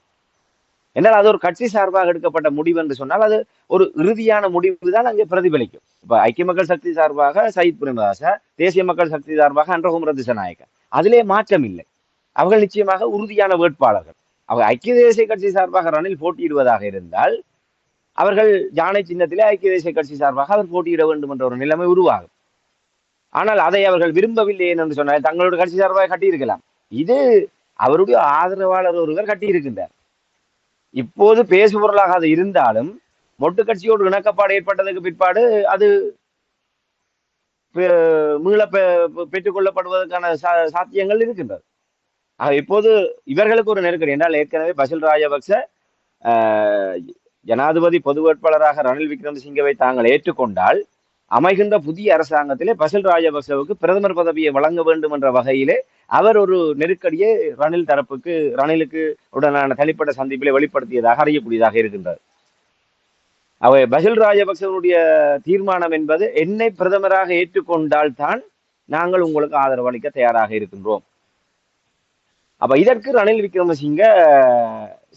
என்றால் அது ஒரு கட்சி சார்பாக எடுக்கப்பட்ட முடிவு என்று சொன்னால் அது ஒரு இறுதியான முடிவு தான் அங்கே பிரதிபலிக்கும். இப்ப ஐக்கிய மக்கள் சக்தி சார்பாக சயித் பிரேமதாச, தேசிய மக்கள் சக்தி சார்பாக அன்றகுமர திசாநாயக்க, அதிலே மாற்றம் இல்லை. அவர்கள் நிச்சயமாக உறுதியான வேட்பாளர்கள். அவர் ஐக்கிய தேசிய கட்சி சார்பாக ரணில் போட்டியிடுவதாக இருந்தால் அவர்கள் யானை சின்னத்திலே ஐக்கிய தேசிய கட்சி சார்பாக அவர் போட்டியிட வேண்டும் என்ற ஒரு நிலைமை உருவாகும். ஆனால் அதை அவர்கள் விரும்பவில்லை என்று சொன்னால் தங்களுடைய கட்சி சார்பாக கட்டியிருக்கலாம். இது அவருடைய ஆதரவாளர் ஒருவர் கட்டியிருக்கின்றார். இப்போது பேசுபொருளாக அது இருந்தாலும் மொட்டு கட்சியோடு இணக்கப்பாடு ஏற்பட்டதுக்கு பிற்பாடு அது மீள பெற்றுக் கொள்ளப்படுவதற்கான சாத்தியங்கள் இருக்கின்றது. இப்போது இவர்களுக்கு ஒரு நெருக்கடி என்றால், ஏற்கனவே பசில் ராஜபக்ச ஜனாதிபதி பொது வேட்பாளராக ரணில் விக்ரமசிங்கவை தாங்கள் ஏற்றுக்கொண்டால் அமைகின்ற புதிய அரசாங்கத்திலே பசில் ராஜபக்சவுக்கு பிரதமர் பதவியை வழங்க வேண்டும் என்ற வகையிலே அவர் ஒரு நெருக்கடியை ரணிலுக்கு உடனான தனிப்பட்ட சந்திப்பிலே வெளிப்படுத்தியதாக அறியக்கூடியதாக இருக்கின்றது. பசில் ராஜபக்சவனுடைய தீர்மானம் என்பது என்னை பிரதமராக ஏற்றுக்கொண்டால் தான் நாங்கள் உங்களுக்கு ஆதரவு அளிக்க தயாராக இருக்கின்றோம். அப்ப இதற்கு ரணில் விக்ரமசிங்க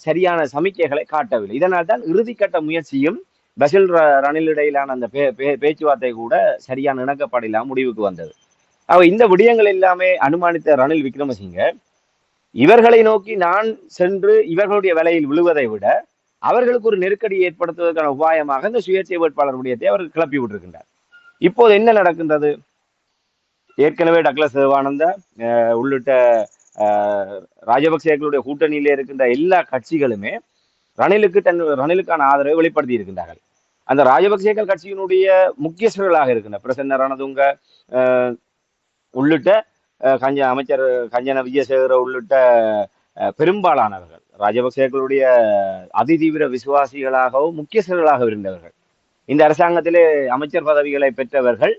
சரியான சமிக்கைகளை காட்டவில்லை. இதனால் தான் இறுதிக்கட்ட முயற்சியும் பசில் ரணில் இடையிலான அந்த பேச்சுவார்த்தை கூட சரியான இணக்கப்பாடு இல்லாமல் முடிவுக்கு வந்தது. இந்த விடயங்கள் எல்லாமே அனுமானித்த ரணில் விக்ரமசிங்க இவர்களை நோக்கி நான் சென்று இவர்களுடைய வேலையில் விழுவதை விட அவர்களுக்கு ஒரு நெருக்கடி ஏற்படுத்துவதற்கான உபாயமாக இந்த சுயேட்சை வேட்பாளர் விடயத்தை அவர்கள் கிளப்பி விட்டிருக்கின்றார். இப்போது என்ன நடக்கின்றது? ஏற்கனவே டக்ளஸ் தேவானந்தா உள்ளிட்ட ராஜபக்சேக்களுடைய கூட்டணியிலே இருக்கின்ற எல்லா கட்சிகளுமே ரணிலுக்கான ஆதரவை வெளிப்படுத்தி இருக்கின்றார்கள். அந்த ராஜபக்சேக்கள் கட்சியினுடைய முக்கியஸ்தர்களாக இருக்கின்ற பிரசன்ன ரணதுங்க உள்ளிட்ட அமைச்சர் கஞ்சன விஜயசேகர உள்ளிட்ட பெரும்பாலானவர்கள் ராஜபக்சேக்களுடைய அதிதீவிர விசுவாசிகளாகவும் முக்கியஸ்தர்களாக இருந்தவர்கள். இந்த அரசாங்கத்திலே அமைச்சர் பதவிகளை பெற்றவர்கள்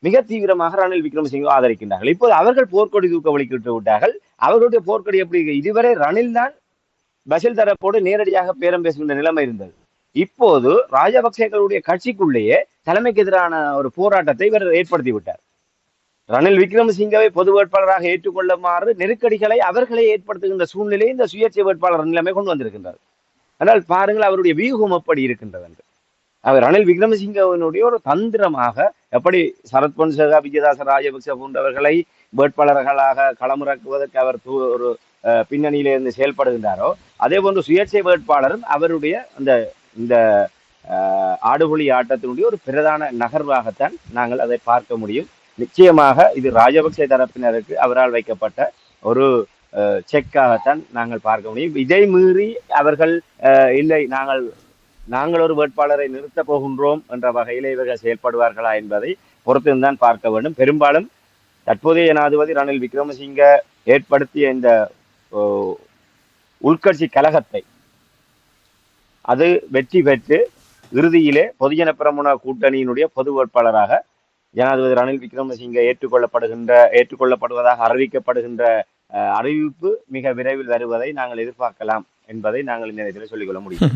மிக தீவிரமாக ரணில் விக்ரமசிங்க ஆதரிக்கின்றார்கள். இப்போது அவர்கள் போர்க்கொடி தூக்க வலிக்கிட்டு விட்டார்கள். அவர்களுடைய போர்க்கொடி எப்படி? இதுவரை ரணில் தான் பசில் தரப்போடு நேரடியாக பேரம் பேசுகின்ற நிலைமை இருந்தது. இப்போது ராஜபக்சேக்களுடைய கட்சிக்குள்ளேயே தலைமைக்கு எதிரான ஒரு போராட்டத்தை இவர் ஏற்படுத்தி விட்டார். ரணில் விக்ரமசிங்கவை பொது வேட்பாளராக ஏற்றுக்கொள்ளுமாறு நெருக்கடிகளை அவர்களே ஏற்படுத்துகின்ற சூழ்நிலையை இந்த சுயேட்சை வேட்பாளர் நிலைமை கொண்டு வந்திருக்கின்றார். ஆனால் பாருங்கள் அவருடைய வியூகம் எப்படி இருக்கின்றது என்று. அவர் ரணில் விக்ரமசிங்கவினுடைய ஒரு தந்திரமாக எப்படி சரத் பொன்சேகா, விஜயதாச ராஜபக்ச போன்றவர்களை வேட்பாளர்களாக களமிறக்குவதற்கு அவர் ஒரு பின்னணியிலே இருந்து செயல்படுகின்றாரோ, அதே போன்று சுயேட்சை வேட்பாளரும் அவருடைய இந்த ஆடுபுலி ஆட்டத்தினுடைய ஒரு பிரதான நகர்வாகத்தான் நாங்கள் அதை பார்க்க முடியும். நிச்சயமாக இது ராஜபக்சே தரப்பினருக்கு அவரால் வைக்கப்பட்ட ஒரு செக்காகத்தான் நாங்கள் பார்க்க முடியும். இதை மீறி அவர்கள் இல்லை நாங்கள் ஒரு வேட்பாளரை நிறுத்தப் போகின்றோம் என்ற வகையில் இவர்கள் செயல்படுவார்களா என்பதை பொறுத்திருந்தான் பார்க்க வேண்டும். பெரும்பாலும் தற்போதைய ஜனாதிபதி ரணில் விக்ரமசிங்க ஏற்படுத்திய இந்த உள்கட்சி கலகத்தை அது வெற்றி பெற்று இறுதியிலே பொதுஜன பெரமுன கூட்டணியினுடைய பொது வேட்பாளராக ஜனாதிபதி ரணில் விக்ரமசிங்க ஏற்றுக்கொள்ளப்படுவதாக அறிவிக்கப்படுகின்ற அறிவிப்பு மிக விரைவில் வருவதை நாங்கள் எதிர்பார்க்கலாம் என்பதை நாங்கள் இந்த நேரத்தில் சொல்லிக்கொள்ள முடியும்.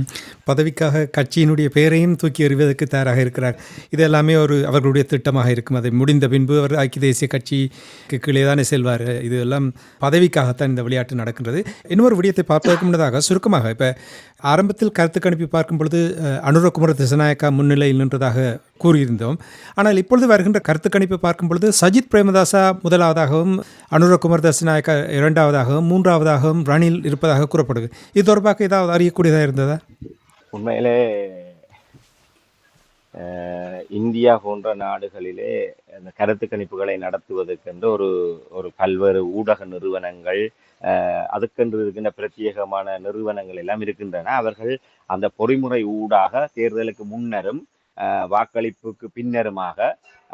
பதவிக்காக கட்சியினுடைய பெயரையும் தூக்கி எறிவதற்கு தயாராக இருக்கிறார். இது எல்லாமே அவர்களுடைய திட்டமாக இருக்கும். அதை முடிந்த பின்பு அவர் ஐக்கிய தேசிய கட்சிக்கு கீழே தானே செல்வார். இது எல்லாம் பதவிக்காகத்தான் இந்த விளையாட்டு நடக்கின்றது. இன்னொரு விடயத்தை பார்ப்பதற்கு முன்னதாக சுருக்கமாக இப்போ ஆரம்பத்தில் கருத்து கணிப்பு பார்க்கும் பொழுது அனுரகுமார திசாநாயக்கா முன்னிலையில் நின்றதாக கூறியிருந்தோம். ஆனால் இப்பொழுது வருகின்ற கருத்து கணிப்பை பார்க்கும் பொழுது சஜித் பிரேமதாசா முதலாவதாகவும் அனுரகுமார திசாநாயக்கா இரண்டாவதாகவும் மூன்றாவதாகவும் ரணில் இருப்பதாக கூறப்படுது. இது தொடர்பாக ஏதாவது அறியக்கூடியதாக இருந்ததா? உண்மையிலே இந்தியா போன்ற நாடுகளிலே அந்த கருத்து கணிப்புகளை நடத்துவதற்கென்று ஒரு பல்வேறு ஊடக நிறுவனங்கள் அதுக்கென்று இருக்கின்ற பிரத்யேகமான நிறுவனங்கள் எல்லாம் இருக்கின்றன. அவர்கள் அந்த பொறிமுறை ஊடாக தேர்தலுக்கு முன்னரும் வாக்களிப்புக்கு பின்னருமாக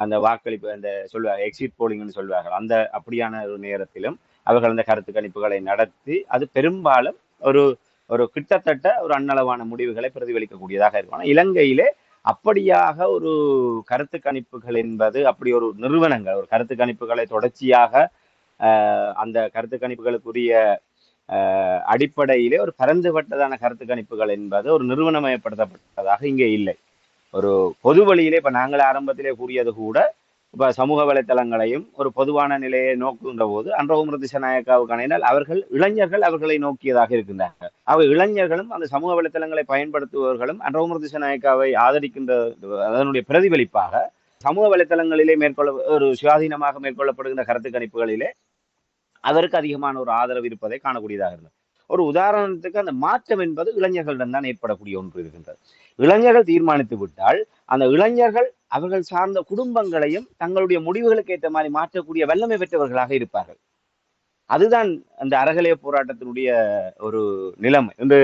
அந்த வாக்களிப்பு அந்த சொல்வாங்க எக்ஸிட் போலிங்னு சொல்வார்கள். அந்த அப்படியான ஒரு நேரத்திலும் அவர்கள் அந்த கருத்து கணிப்புகளை நடத்தி அது பெரும்பாலும் ஒரு கிட்டத்தட்ட ஒரு அன்னளவான முடிவுகளை பிரதிபலிக்கக்கூடியதாக இருக்கும். ஆனால் இலங்கையிலே அப்படியாக ஒரு கருத்து கணிப்புகள் என்பது அப்படி ஒரு நிறுவனங்கள் ஒரு கருத்து கணிப்புகளை தொடர்ச்சியாக அந்த கருத்து கணிப்புகளுக்குரிய அடிப்படையிலே ஒரு பரந்துபட்டதான கருத்து கணிப்புகள் என்பது ஒரு நிறுவனமயப்படுத்தப்பட்டதாக இங்கே இல்லை. ஒரு பொது வழியிலே இப்ப நாங்கள் ஆரம்பத்திலே கூறியது கூட இப்ப சமூக வலைத்தளங்களையும் ஒரு பொதுவான நிலையை நோக்குகின்ற போது அன்றகுமார திசாநாயக்காவுக்கான இளைஞர்கள் அவர்களை நோக்கியதாக இருக்கின்றார்கள். இளைஞர்களும் அந்த சமூக வலைத்தளங்களை பயன்படுத்துபவர்களும் அன்றகுமார திசாநாயக்காவை ஆதரிக்கின்ற அதனுடைய பிரதிபலிப்பாக சமூக வலைத்தளங்களிலே ஒரு சுயாதீனமாக மேற்கொள்ளப்படுகின்ற கருத்து கணிப்புகளிலே அதற்கு அதிகமான ஒரு ஆதரவு இருப்பதை காணக்கூடியதாக இருந்தது. ஒரு உதாரணத்துக்கு அந்த மாற்றம் என்பது இளைஞர்களிடம் தான் ஏற்படக்கூடிய ஒன்று இருக்கின்றது. இளைஞர்கள் தீர்மானித்து விட்டால் அந்த இளைஞர்கள் அவர்கள் சார்ந்த குடும்பங்களையும் தங்களுடைய முடிவுகளுக்கு ஏற்ற மாதிரி மாற்றக்கூடிய வல்லமை பெற்றவர்களாக இருப்பார்கள். அதுதான் அந்த அறகலைய போராட்டத்தினுடைய ஒரு நிலைமை. இன்று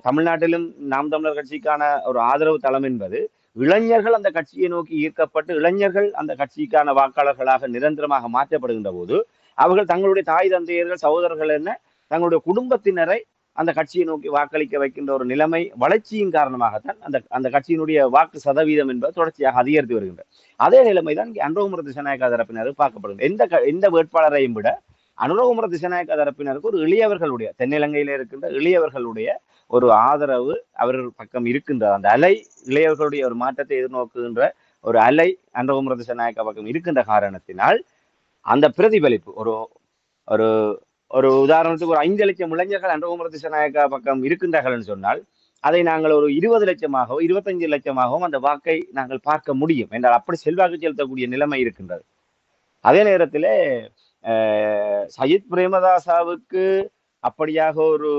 தமிழ்நாட்டிலும் நாம் தமிழர் கட்சிக்கான ஒரு ஆதரவு தளம் என்பது இளைஞர்கள் அந்த கட்சியை நோக்கி ஈர்க்கப்பட்டு இளைஞர்கள் அந்த கட்சிக்கான வாக்காளர்களாக நிரந்தரமாக மாற்றப்படுகின்ற போது அவர்கள் தங்களுடைய தாய் தந்தையர்கள் சகோதரர்கள் என்ன தங்களுடைய குடும்பத்தினரை அந்த கட்சியை நோக்கி வாக்களிக்க வைக்கின்ற ஒரு நிலைமை வளர்ச்சியின் காரணமாகத்தான் அந்த கட்சியினுடைய வாக்கு சதவீதம் என்பது தொடர்ச்சியாக அதிகரித்து வருகின்றது. அதே நிலைமைதான் இங்கே அனுரகுமார திசாநாயக்கா தரப்பினர் பார்க்கப்படுகிறது. எந்த வேட்பாளரையும் விட அனுரகுமார திசாநாயக்கா தரப்பினருக்கு ஒரு இளையவர்களுடைய தென்னிலங்கையில இருக்கின்ற இளையவர்களுடைய ஒரு ஆதரவு அவர்கள் பக்கம் இருக்கின்றது. அந்த அலை இளையவர்களுடைய ஒரு மாற்றத்தை எதிர்நோக்குகின்ற ஒரு அலை அனுரகுமார திசாநாயக்கா பக்கம் இருக்கின்ற காரணத்தினால் அந்த பிரதிபலிப்பு ஒரு ஒரு ஒரு உதாரணத்துக்கு ஒரு 5 லட்சம் இளைஞர்கள் அனுரகுமார திசாநாயக்கா பக்கம் இருக்கின்றார்கள் சொன்னால் அதை நாங்கள் ஒரு 20 லட்சமாகவோ 25 லட்சமாகவும் அந்த வாக்கை நாங்கள் பார்க்க முடியும் என்றால் அப்படி செல்வாக்கு செலுத்தக்கூடிய நிலைமை இருக்கின்றது. அதே நேரத்தில் சஜித் பிரேமதாசாவுக்கு அப்படியாக ஒரு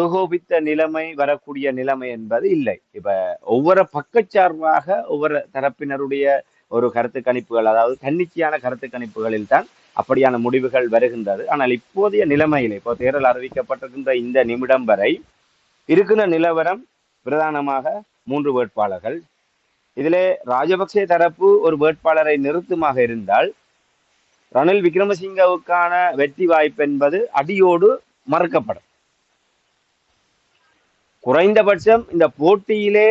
ஏகோபித்த நிலைமை வரக்கூடிய நிலைமை என்பது இல்லை. இப்ப ஒவ்வொரு பக்கச்சார்பாக ஒவ்வொரு தரப்பினருடைய ஒரு கருத்து கணிப்புகள், அதாவது தன்னிச்சையான கருத்து கணிப்புகளில் தான் அப்படியான முடிவுகள் வருகின்றது. ஆனால் இப்போதைய நிலைமையில் இப்போ தேர்தல் அறிவிக்கப்பட்டிருக்கின்ற இந்த நிமிடம் வரை இருக்கிற நிலவரம் பிரதானமாக 3 வேட்பாளர்கள். இதிலே ராஜபக்சே தரப்பு ஒரு வேட்பாளரை நிறுத்துமாக இருந்தால் ரணில் விக்ரமசிங்கவுக்கான வெற்றி வாய்ப்பு என்பது அடியோடு மறுக்கப்படும். குறைந்தபட்சம் இந்த போட்டியிலே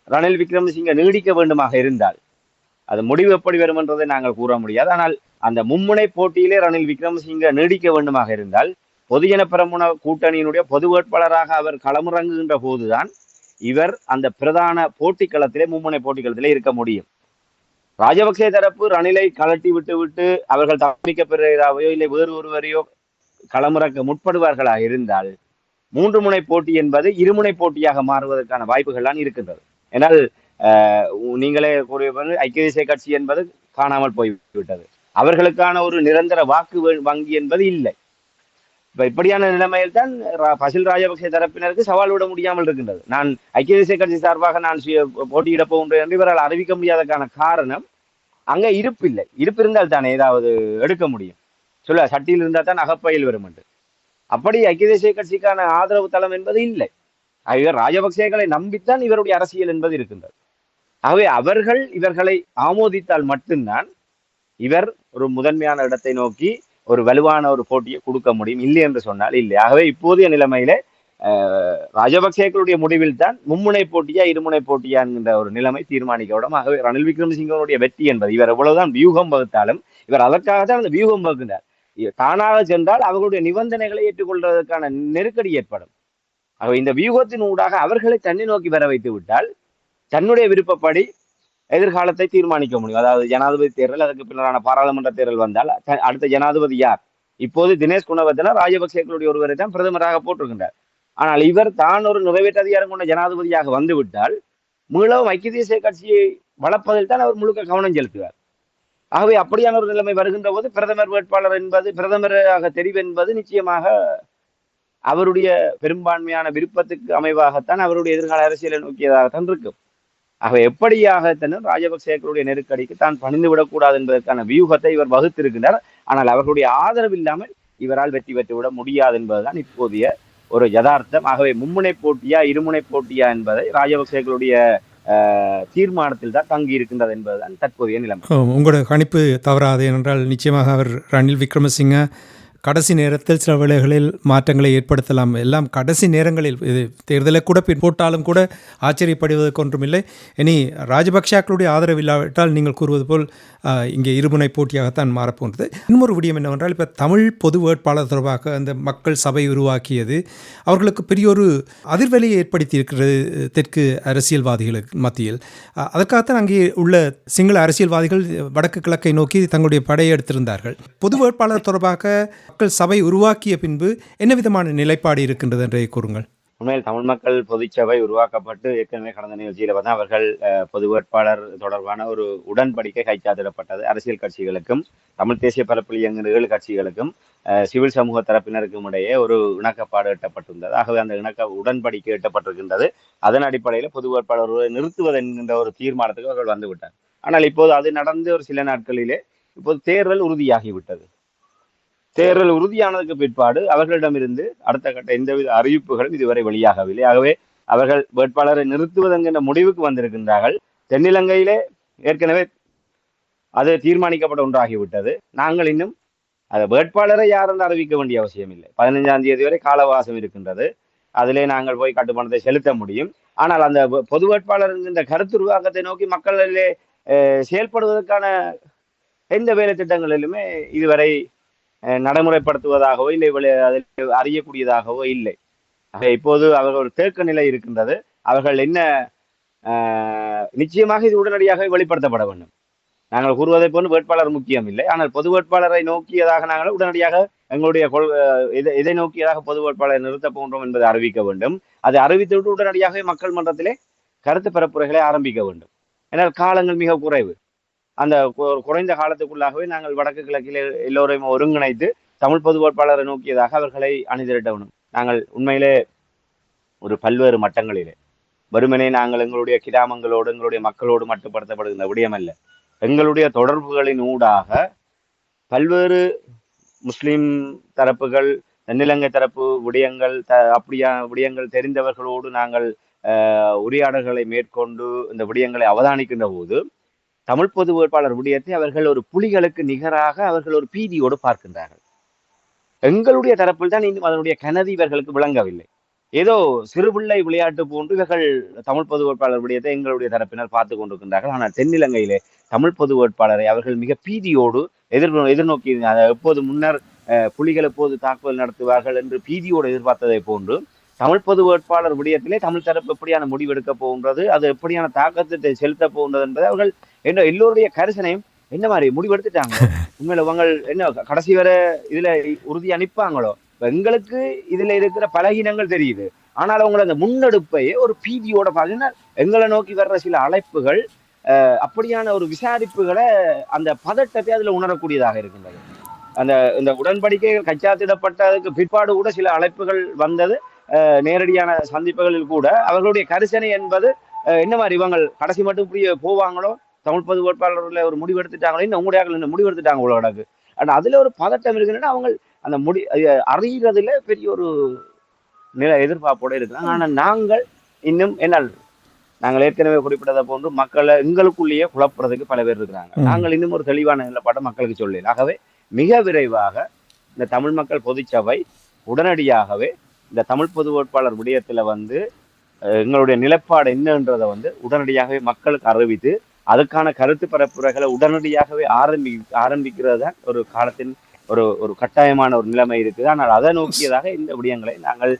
ரணில் விக்ரமசிங்க நீடிக்க வேண்டுமாக இருந்தால், அது முடிவு எப்படி வரும் என்றதை நாங்கள் கூற முடியாது. ஆனால் அந்த மும்முனை போட்டியிலே ரணில் விக்ரமசிங்க நீடிக்க வேண்டுமாக இருந்தால் பொதுஜன பெரமுன கூட்டணியினுடைய பொது வேட்பாளராக அவர் களமிறங்குகின்ற போதுதான் இவர் அந்த பிரதான போட்டிக்களத்திலே மும்முனை போட்டிக்களத்திலே இருக்க முடியும். ராஜபக்சே தரப்பு ரணிலை கலட்டி விட்டு அவர்கள் தப்பிக்க பெறுகிறாவையோ இல்லை வேறு ஒருவரையோ களமிறக்க முற்படுவார்களாக இருந்தால் 3 முனை போட்டி என்பது இருமுனை போட்டியாக மாறுவதற்கான வாய்ப்புகள் தான் இருக்கின்றது. ஏன்னால் நீங்களே கூறியபோது ஐக்கிய தேசிய கட்சி என்பது காணாமல் போய்விட்டது. அவர்களுக்கான ஒரு நிரந்தர வாக்கு வங்கி என்பது இல்லை. இப்ப இப்படியான நிலைமையில் தான் பசில் ராஜபக்சே தரப்பினருக்கு சவால் விட முடியாமல் இருக்கின்றது. நான் ஐக்கிய தேசிய கட்சி சார்பாக நான் போட்டியிட போகின்றேன் என்று இவரால் அறிவிக்க முடியாதற்கான காரணம் அங்க இருப்பு இல்லை. இருப்பு இருந்தால் தானே ஏதாவது எடுக்க முடியும். சொல்ல சட்டியில் இருந்தால் தான் அகப்பையில் வரும் என்று. அப்படி ஐக்கிய தேசிய கட்சிக்கான ஆதரவு தளம் என்பது இல்லை. இவர் ராஜபக்சேகளை நம்பித்தான் இவருடைய அரசியல் என்பது இருக்கின்றது. ஆகவே அவர்கள் இவர்களை ஆமோதித்தால் மட்டும்தான் இவர் ஒரு முதன்மையான இடத்தை நோக்கி ஒரு வலுவான ஒரு போட்டியை கொடுக்க முடியும். இல்லை என்று சொன்னால் இல்லை. ஆகவே இப்போதைய நிலைமையில ராஜபக்சேக்களுடைய முடிவில் தான் மும்முனை போட்டியா இருமுனை போட்டியா என்கின்ற ஒரு நிலைமை தீர்மானிக்கப்படும். ஆகவே ரணில் விக்ரமசிங்கனுடைய வெற்றி என்பது இவர் எவ்வளவுதான் வியூகம் வகுத்தாலும் இவர் அதற்காகத்தான் அந்த வியூகம் வகுக்கின்றார். தானாக சென்றால் அவர்களுடைய நிபந்தனைகளை ஏற்றுக்கொள்வதற்கான நெருக்கடி ஏற்படும். ஆகவே இந்த வியூகத்தின் ஊடாக அவர்களை தன்னை நோக்கி வர வைத்து விட்டால் தன்னுடைய விருப்பப்படி எதிர்காலத்தை தீர்மானிக்க முடியும். அதாவது ஜனாதிபதி தேர்தல், அதற்கு பின்னரான பாராளுமன்ற தேர்தல் வந்தால் அடுத்த ஜனாதிபதி யார்? இப்போது தினேஷ் குணவர்தன ராஜபக்சேக்களுடைய ஒருவரை தான் பிரதமராக போட்டிருக்கின்றார். ஆனால் இவர் தான் ஒரு நிறைவேற்ற அதிகாரம் கொண்ட ஜனாதிபதியாக வந்துவிட்டால் மீளவும் ஐக்கிய தேசிய கட்சியை வளர்ப்பதில் தான் அவர் முழுக்க கவனம் செலுத்துவார். ஆகவே அப்படியான ஒரு நிலைமை வருகின்ற போது பிரதமர் வேட்பாளர் என்பது பிரதமராக தெரிவு என்பது நிச்சயமாக அவருடைய பெரும்பான்மையான விருப்பத்துக்கு அமைவாகத்தான் அவருடைய எதிர்கால அரசியலை நோக்கியதாகத்தான் இருக்கும். ஆகவே எப்படியாகத்தான் ராஜபக்சேக்களுடைய நெருக்கடிக்கு தான் பணிந்து விடக்கூடாது என்பதற்கான வியூகத்தை இவர் வகுத்திருக்கின்றார். ஆனால் அவர்களுடைய ஆதரவு இல்லாமல் இவரால் வெற்றி பெற்றுவிட முடியாது என்பதுதான் இப்போதைய ஒரு யதார்த்தம். ஆகவே மும்முனை போட்டியா இருமுனை போட்டியா என்பதை ராஜபக்சேக்களுடைய தீர்மானத்தில் தான் தங்கி இருக்கின்றது என்பதுதான் தற்போதைய நிலைமை. உங்களோட கணிப்பு தவறாது. ஏனென்றால் நிச்சயமாக அவர் ரணில் விக்ரமசிங்க கடைசி நேரத்தில் சில வேளைகளில் மாற்றங்களை ஏற்படுத்தலாம். எல்லாம் கடைசி நேரங்களில் இது தேர்தலை கூட போட்டாலும் கூட ஆச்சரியப்படுவதற்கு ஒன்றுமில்லை. இனி ராஜபக்சாக்களுடைய ஆதரவு இல்லாவிட்டால் நீங்கள் கூறுவது போல் இங்கே இருமுனை போட்டியாகத்தான் மாறப்போன்றது. இன்னொரு விடயம் என்னவென்றால், இப்போ தமிழ் பொது வேட்பாளர் தொடர்பாக அந்த மக்கள் சபை உருவாக்கியது அவர்களுக்கு பெரிய ஒரு அதிர்வலையை ஏற்படுத்தி இருக்கிறது தெற்கு அரசியல்வாதிகளுக்கு மத்தியில். அதற்காகத்தான் அங்கே உள்ள சிங்கள அரசியல்வாதிகள் வடக்கு கிழக்கை நோக்கி தங்களுடைய படையை எடுத்திருந்தார்கள். பொது வேட்பாளர் தொடர்பாக மக்கள் சபை உருவாக்கிய பின்பு என்ன விதமான நிலைப்பாடு இருக்கின்றது என்றே கூறுங்கள். உண்மையில் தமிழ் மக்கள் பொதுச்சபை உருவாக்கப்பட்டு ஏற்கனவே கடந்த நிகழ்ச்சியில பார்த்தா அவர்கள் பொது வேட்பாளர் தொடர்பான ஒரு உடன்படிக்கை கைச்சாத்திடப்பட்டது. அரசியல் கட்சிகளுக்கும் தமிழ் தேசிய பரப்பில் இயங்குகிற 7 கட்சிகளுக்கும் சிவில் சமூக தரப்பினருக்கும் இடையே ஒரு இணக்கப்பாடு எட்டப்பட்டிருந்தது. ஆகவே அந்த உடன்படிக்கை எட்டப்பட்டிருக்கின்றது. அதன் அடிப்படையில் பொது வேட்பாளர் நிறுத்துவது என்கின்ற ஒரு தீர்மானத்துக்கு அவர்கள் வந்துவிட்டார். ஆனால் இப்போது அது நடந்து ஒரு சில நாட்களிலே இப்போது தேர்தல் உறுதியாகிவிட்டது. தேர்தல் உறுதியானதுக்கு பிற்பாடு அவர்களிடமிருந்து அடுத்த கட்ட எந்தவித அறிவிப்புகளும் இதுவரை வெளியாகவில்லை. ஆகவே அவர்கள் வேட்பாளரை நிறுத்துவது என்கின்ற முடிவுக்கு வந்திருக்கின்றார்கள். தென்னிலங்கையிலே ஏற்கனவே அது தீர்மானிக்கப்பட்ட ஒன்றாகிவிட்டது. நாங்கள் இன்னும் அதை வேட்பாளரை யாரென்று அறிவிக்க வேண்டிய அவசியம் இல்லை. 15ஆம் தேதி வரை காலவாசம் இருக்கின்றது. அதிலே நாங்கள் போய் கட்டுப்பணத்தை செலுத்த முடியும். ஆனால் அந்த பொது வேட்பாளர் என்கின்ற கருத்துருவாக்கத்தை நோக்கி மக்களிலே செயல்படுவதற்கான எந்த வேலை திட்டங்களிலுமே இதுவரை நடைமுறைப்படுத்துவதாகவோ இல்லை அதில் அறியக்கூடியதாகவோ இல்லை. இப்போது அவர்கள் ஒரு தேக்க நிலை இருக்கின்றது. அவர்கள் என்ன நிச்சயமாக இது உடனடியாக வெளிப்படுத்தப்பட வேண்டும். நாங்கள் கூறுவதை போன்று வேட்பாளர் முக்கியம் இல்லை, ஆனால் பொது வேட்பாளரை நோக்கியதாக நாங்கள் உடனடியாக எங்களுடைய இதை நோக்கியதாக பொது வேட்பாளரை நிறுத்தப் போன்றோம் என்பதை அறிவிக்க வேண்டும். அதை அறிவித்துவிட்டு உடனடியாக மக்கள் மன்றத்திலே கருத்து பரப்புரைகளை ஆரம்பிக்க வேண்டும். ஏன்னால் காலங்கள் மிக குறைவு. அந்த குறைந்த காலத்துக்குள்ளாகவே நாங்கள் வடக்கு கிழக்கில் எல்லோரையும் ஒருங்கிணைத்து தமிழ் பொது வேட்பாளரை நோக்கியதாக அவர்களை அணிதிரட்ட வேண்டும். நாங்கள் உண்மையிலே ஒரு பல்வேறு மட்டங்களிலே வெறுமனே நாங்கள் எங்களுடைய கிராமங்களோடு எங்களுடைய மக்களோடு மட்டுப்படுத்தப்படுகின்ற விடயம் அல்ல, எங்களுடைய தொடர்புகளின் ஊடாக பல்வேறு முஸ்லிம் தரப்புகள், தென்னிலங்கை தரப்பு விடயங்கள் அப்படியா விடயங்கள் தெரிந்தவர்களோடு நாங்கள் உரையாடல்களை மேற்கொண்டு இந்த விடயங்களை அவதானிக்கின்ற போது தமிழ் பொது வேட்பாளர் விடயத்தை அவர்கள் ஒரு புலிகளுக்கு நிகராக அவர்கள் ஒரு பீதியோடு பார்க்கின்றார்கள். எங்களுடைய தரப்பில் தான் இன்னும் அதனுடைய கனதி இவர்களுக்கு விளங்கவில்லை. ஏதோ சிறுபிள்ளை விளையாட்டு போன்று இவர்கள் தமிழ் பொது வேட்பாளர் விடயத்தை எங்களுடைய தரப்பினர் பார்த்து கொண்டிருக்கின்றார்கள். ஆனால் தென்னிலங்கையிலே தமிழ் பொது வேட்பாளரை அவர்கள் மிக பீதியோடு எதிர்நோக்கி, எப்போது முன்னர் புலிகள் எப்போது தாக்குதல் நடத்துவார்கள் என்று பீதியோடு எதிர்பார்த்ததை போன்று தமிழ் பொது வேட்பாளர் விடயத்திலே தமிழ் தரப்பு எப்படியான முடிவெடுக்க போகின்றது, அது எப்படியான தாக்கத்தை செலுத்த போகின்றது என்பதை அவர்கள் என்ன எல்லோருடைய கரிசனையும் என்ன மாதிரி முடிவெடுத்துட்டாங்க. உண்மையில அவங்க என்ன கடைசி வரை இதுல உறுதி அனுப்பாங்களோ, எங்களுக்கு இதுல இருக்கிற பலகீனங்கள் தெரியுது. ஆனால் அவங்களை அந்த முன்னெடுப்பையே ஒரு பீதியோட பாத்தீங்கன்னா எங்களை நோக்கி வர்ற சில அழைப்புகள் அப்படியான ஒரு விசாரிப்புகளை அந்த பதட்டத்தை அதுல உணரக்கூடியதாக இருக்கின்றது. அந்த இந்த உடன்படிக்கைகள் கைச்சாத்திடப்பட்டதுக்கு பிற்பாடு கூட சில அழைப்புகள் வந்தது. நேரடியான சந்திப்புகளில் கூட அவர்களுடைய கரிசனை என்பது என்ன மாதிரி இவங்க கடைசி மட்டும் இப்படி போவாங்களோ, தமிழ் பொது வேட்பாளர்ல ஒரு முடிவு எடுத்துட்டாங்களோ, இன்னும் உங்களுடைய முடிவு எடுத்துட்டாங்க உலகக்கு. ஆனா அதுல ஒரு பதட்டம் இருக்குன்னா அவங்க அந்த அறியறதுல பெரிய ஒரு நில எதிர்பார்ப்போட இருக்கிறாங்க. ஆனா நாங்கள் இன்னும் என்ன, நாங்கள் ஏற்கனவே குறிப்பிட்டதை போன்று மக்களை எங்களுக்குள்ளேயே குழப்புறதுக்கு பல பேர் இருக்கிறாங்க. நாங்கள் இன்னும் ஒரு தெளிவான நிலப்பாட்டை மக்களுக்கு சொல்லல. ஆகவே மிக விரைவாக இந்த தமிழ் மக்கள் பொதுச்சபை உடனடியாகவே இந்த தமிழ் பொது வேட்பாளர் விடயத்துல எங்களுடைய நிலப்பாடு என்னன்றதை உடனடியாகவே மக்களுக்கு அறிவித்து அதுக்கான கருத்து பரப்புரைகளை உடனடியாகவே ஆரம்பிக்கிறது தான் ஒரு காலத்தின் ஒரு கட்டாயமான ஒரு நிலைமை இருக்குது. ஆனால் அதை நோக்கியதாக இந்த விடயங்களை நாங்கள்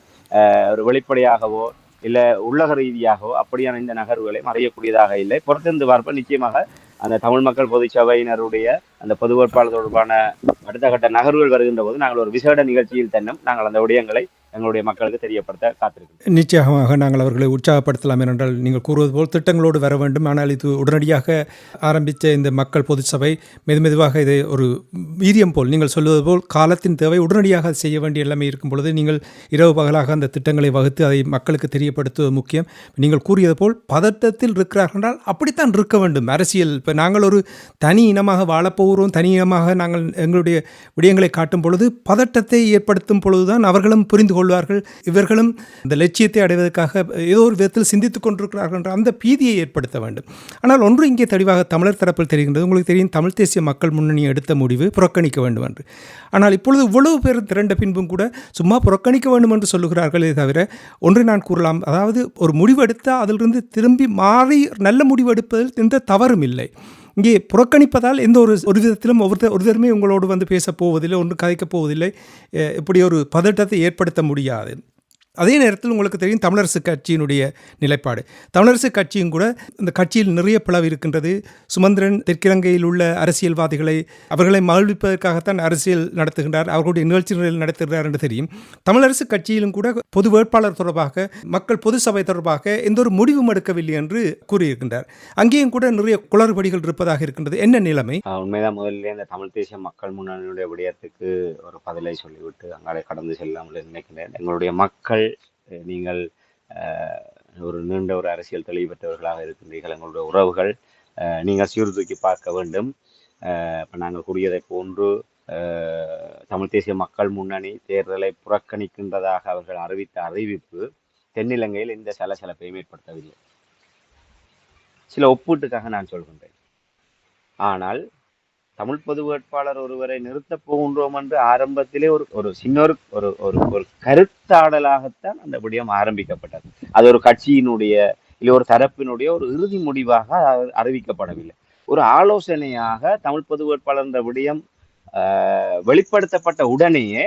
ஒரு வெளிப்படையாகவோ இல்ல உள்ளக ரீதியாகவோ அப்படியான இந்த நகர்வுகளை அறியக்கூடியதாக இல்லை. பொறுத்திருந்து பார்ப்ப நிச்சயமாக அந்த தமிழ் மக்கள் பொதுச்சபையினருடைய அந்த பொது வேட்பாளர் தொடர்பான அடுத்த கட்ட நகர்வுகள் வருகின்ற போது நாங்கள் ஒரு விசேட நிகழ்ச்சியில் தன்னும் நாங்கள் அந்த விடயங்களை எங்களுடைய மக்களுக்கு தெரியப்படுத்த காத்திருக்கிறோம். நிச்சயமாக நாங்கள் அவர்களை உற்சாகப்படுத்தலாம். என்றால் நீங்கள் கூறுவது போல் திட்டங்களோடு வர வேண்டும். ஆனால் இது உடனடியாக ஆரம்பித்த இந்த மக்கள் பொதுச்சபை மெதுவாக இதை ஒரு வீரியம் போல் நீங்கள் சொல்வது போல் காலத்தின் தேவை உடனடியாக செய்ய வேண்டிய எல்லாமே இருக்கும் பொழுது நீங்கள் இரவு பகலாக அந்த திட்டங்களை வகுத்து அதை மக்களுக்கு தெரியப்படுத்துவது முக்கியம். நீங்கள் கூறியது போல் பதட்டத்தில் இருக்கிறார்கள் என்றால் அப்படித்தான் இருக்க வேண்டும். அரசியல் இப்போ நாங்கள் ஒரு தனி இனமாக வாழப்போகிறோம், தனி இனமாக நாங்கள் எங்களுடைய விடயங்களை காட்டும் பொழுது பதட்டத்தை ஏற்படுத்தும் பொழுதுதான் அவர்களும் புரிந்து கொள்வார்கள். இவர்களும் இந்த லட்சியத்தை அடைவதற்காக ஏதோ ஒரு விதத்தில் சிந்தித்துக் கொண்டிருக்கிறார்கள் என்ற அந்த பீதியை ஏற்படுத்த வேண்டும். ஆனால் ஒன்று இங்கே தெளிவாக தமிழர் தரப்பில் தெரிகின்றது. உங்களுக்கு தெரியும், தமிழ் தேசிய மக்கள் முன்னணி எடுத்த முடிவு புறக்கணிக்க வேண்டும் என்று. ஆனால் இப்பொழுது இவ்வளவு பேர் திரண்ட பின்பும் கூட சும்மா புறக்கணிக்க வேண்டும் என்று சொல்லுகிறார்களே தவிர ஒன்று நான் கூறலாம், அதாவது ஒரு முடிவு எடுத்தால் அதிலிருந்து திரும்பி மாறி நல்ல முடிவு எடுப்பதில் எந்த தவறும் இல்லை. இங்கே புறக்கணிப்பதால் எந்த ஒரு விதத்திலும் ஒருத்தருமே உங்களோடு பேச போவதில்லை, ஒன்று கதைக்கப் போவதில்லை. இப்படி ஒரு பதட்டத்தை ஏற்படுத்த முடியாது. அதே நேரத்தில் உங்களுக்கு தெரியும் தமிழரசு கட்சியினுடைய நிலைப்பாடு. தமிழரசு கட்சியும் கூட இந்த கட்சியில் நிறைய பிளவு இருக்கின்றது. சுமந்திரன் தெற்கிலங்கையில் உள்ள அரசியல்வாதிகளை அவர்களை மகிழ்விப்பதற்காகத்தான் அரசியல் நடத்துகின்றார், அவர்களுடைய நிகழ்ச்சிகளில் நடத்துகிறார் என்று தெரியும். தமிழரசு கட்சியிலும் கூட பொது வேட்பாளர் தொடர்பாக மக்கள் பொது சபை தொடர்பாக எந்த ஒரு முடிவும் எடுக்கவில்லை என்று கூறியிருக்கின்றார். அங்கேயும் கூட நிறைய குளறுபடிகள் இருப்பதாக இருக்கின்றது. என்ன நிலைமை? உண்மைதான். முதலில் இந்த தமிழ் தேசிய மக்கள் முன்னணியுடைய விடயத்துக்கு ஒரு பதிலை சொல்லிவிட்டு அங்காலே கடந்து செல்லாமல் நினைக்கிறேன். எங்களுடைய மக்கள், நீங்கள் ஒரு நீண்ட ஒரு அரசியல் தெளிவு பெற்றவர்களாக இருக்கின்றீர்கள். எங்களுடைய உறவுகள் நீங்கள் சீர்தூக்கி பார்க்க வேண்டும். இப்போ நாங்கள் கூறியதை போன்று தமிழ் தேசிய மக்கள் முன்னணி தேர்தலை புறக்கணிக்கின்றதாக அவர்கள் அறிவித்த அறிவிப்பு தென்னிலங்கையில் இந்த சலசலப்பையும் ஏற்படுத்தவில்லை. சில ஒப்பீட்டுக்காக நான் சொல்கின்றேன். ஆனால் தமிழ் பொது வேட்பாளர் ஒருவரை நிறுத்தப் போகின்றோம் என்று ஆரம்பத்திலே ஒரு சின்ன ஒரு கருத்தாடலாகத்தான் அந்த விடயம் ஆரம்பிக்கப்பட்டது. அது ஒரு கட்சியினுடைய இல்லை ஒரு தரப்பினுடைய ஒரு இறுதி முடிவாக அறிவிக்கப்படவில்லை. ஒரு ஆலோசனையாக தமிழ் பொது வேட்பாளர் என்ற விடயம் வெளிப்படுத்தப்பட்ட உடனேயே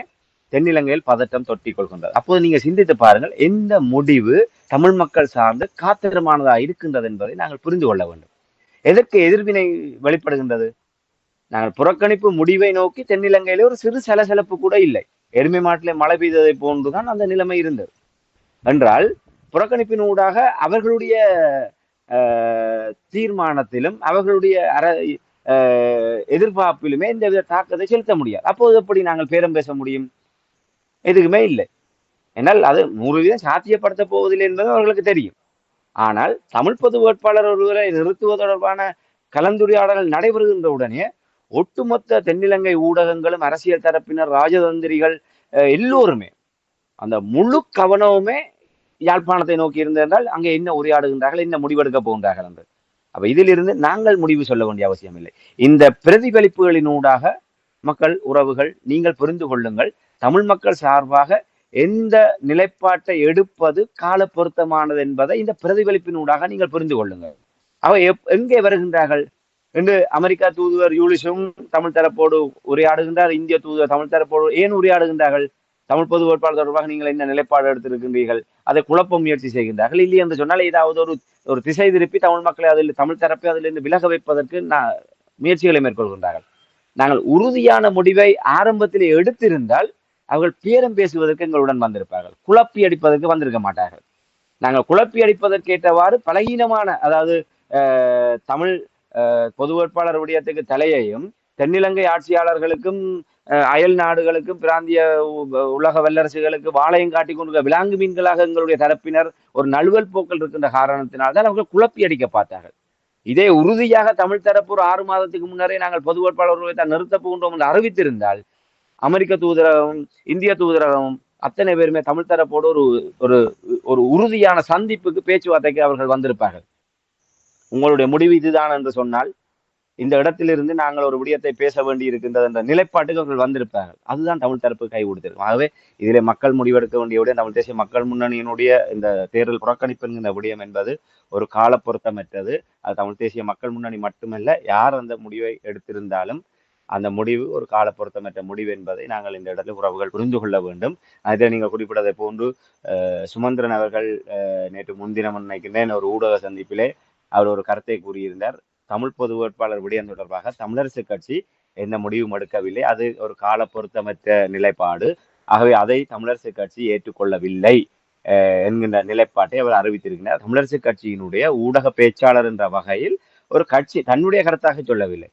தென்னிலங்கையில் பதட்டம் தொட்டிக் கொள்கின்றது. அப்போது நீங்க சிந்தித்து பாருங்கள், எந்த முடிவு தமிழ் மக்கள் சார்ந்து காத்திரமானதாக இருக்கின்றது என்பதை நாங்கள் புரிந்து கொள்ள வேண்டும். எதற்கு எதிர்வினை வெளிப்படுகின்றது? நாங்கள் புறக்கணிப்பு முடிவை நோக்கி தென்னிலங்கையிலே ஒரு சிறு சலசலப்பு கூட இல்லை. எருமை மாட்டிலே மழை பெய்ததை போன்றுதான் அந்த நிலைமை இருந்தது என்றால், புறக்கணிப்பின் ஊடாக அவர்களுடைய தீர்மானத்திலும் அவர்களுடைய எதிர்பார்ப்பிலுமே எந்தவித தாக்கத்தை செலுத்த முடியாது. அப்போது எப்படி நாங்கள் பேரம் பேச முடியும்? எதுவுமே இல்லை. என்னால் அது 100% சாத்தியப்படுத்த போவதில்லை என்பது அவர்களுக்கு தெரியும். ஆனால் தமிழ் பொது வேட்பாளர் ஒருவரை நிறுத்துவது தொடர்பான கலந்துரையாடல்கள் நடைபெறுகின்ற உடனே ஒட்டுமொத்த தென்னிலங்கை ஊடகங்களும் அரசியல் தரப்பினர் ராஜதந்திரிகள் எல்லோருமே அந்த முழு கவனமுமே யாழ்ப்பாணத்தை நோக்கி இருந்திருந்தால் அங்கே என்ன உரையாடுகின்றார்கள், என்ன முடிவெடுக்க போகின்றார்கள் என்று. அப்ப இதிலிருந்து நாங்கள் முடிவு சொல்ல வேண்டிய அவசியம் இல்லை. இந்த பிரதிபலிப்புகளினூடாக மக்கள் உறவுகள் நீங்கள் புரிந்து கொள்ளுங்கள், தமிழ் மக்கள் சார்பாக எந்த நிலைப்பாட்டை எடுப்பது கால பொருத்தமானது என்பதை இந்த பிரதிபலிப்பினூடாக நீங்கள் புரிந்து கொள்ளுங்கள். அவை எங்கே வருகின்றார்கள் என்று அமெரிக்கா தூதுவர் யூலிஸும் தமிழ் தரப்போடு உரையாடுகின்றார், இந்திய தூதுவர் தமிழ் தரப்போடு ஏன் உரையாடுகின்றார்கள்? தமிழ் பொது வேட்பாளர் தொடர்பாக நீங்கள் என்ன நிலைப்பாடு எடுத்திருக்கின்றீர்கள், அதை குழப்ப முயற்சி செய்கின்றார்கள். இல்லை என்று சொன்னால் ஏதாவது ஒரு திசை திருப்பி தமிழ் மக்களை அதில் தமிழ் தரப்பை அதிலிருந்து விலக வைப்பதற்கு முயற்சிகளை மேற்கொள்கின்றார்கள். நாங்கள் உறுதியான முடிவை ஆரம்பத்திலே எடுத்திருந்தால் அவர்கள் பேரம் பேசுவதற்கு எங்களுடன் வந்திருப்பார்கள், குழப்பி அடிப்பதற்கு வந்திருக்க மாட்டார்கள். நாங்கள் குழப்பி அடிப்பதற்கு ஏற்றவாறு பலகீனமான, அதாவது தமிழ் பொது வேட்பாளர் விடயத்துக்கு தலையையும் தென்னிலங்கை ஆட்சியாளர்களுக்கும் அயல் நாடுகளுக்கும் பிராந்திய உலக வல்லரசுகளுக்கு வாழையும் காட்டி கொண்டு விலாங்கு மீன்களாக எங்களுடைய தரப்பினர் ஒரு நழுவல் போக்கள் இருக்கின்ற காரணத்தினால்தான் அவர்கள் குழப்பி அடிக்க பார்த்தார்கள். இதே உறுதியாக தமிழ் தரப்பு ஒரு 6 மாதத்துக்கு முன்னரே நாங்கள் பொது வேட்பாளர்களை தான் நிறுத்தப் போகின்றோம் என்று அறிவித்திருந்தால் அமெரிக்க தூதரகமும் இந்திய தூதரகமும் அத்தனை பேருமே தமிழ் தரப்போடு ஒரு ஒரு ஒரு உறுதியான சந்திப்புக்கு பேச்சுவார்த்தைக்கு அவர்கள் வந்திருப்பார்கள். உங்களுடைய முடிவு இதுதான் என்று சொன்னால் இந்த இடத்திலிருந்து நாங்கள் ஒரு விடயத்தை பேச வேண்டி இருக்கின்றது என்ற நிலைப்பாட்டுக்கு அவர்கள் வந்திருப்பார்கள். அதுதான் தமிழ் தரப்பு கை கொடுத்திருக்கும். ஆகவே இதிலே மக்கள் முடிவெடுக்க வேண்டிய விடயம், தமிழ் தேசிய மக்கள் முன்னணியினுடைய இந்த தேர்தல் புறக்கணிப்பு என்கின்ற விடயம் என்பது ஒரு கால பொருத்தமற்றது. அது தமிழ் தேசிய மக்கள் முன்னணி மட்டுமல்ல, யார் அந்த முடிவை எடுத்திருந்தாலும் அந்த முடிவு ஒரு கால பொருத்தமற்ற முடிவு என்பதை நாங்கள் இந்த இடத்துல உறவுகள் புரிந்து கொள்ள வேண்டும். அதை நீங்கள் குறிப்பிட்டதை போன்று சுமந்திரன் அவர்கள் நேற்று முன்தினம் நினைக்கின்றேன் ஒரு ஊடக சந்திப்பிலே அவர் ஒரு கருத்தை கூறியிருந்தார். தமிழ் பொது வேட்பாளர் விடயம் தொடர்பாக தமிழரசு கட்சி எந்த முடிவும் எடுக்கவில்லை, அது ஒரு கால பொருத்தமற்ற நிலைப்பாடு, ஆகவே அதை தமிழரசு கட்சி ஏற்றுக்கொள்ளவில்லை என்கின்ற நிலைப்பாட்டை அவர் அறிவித்திருக்கிறார். தமிழரசு கட்சியினுடைய ஊடக பேச்சாளர் என்ற வகையில் ஒரு கட்சி தன்னுடைய கருத்தாக சொல்லவில்லை.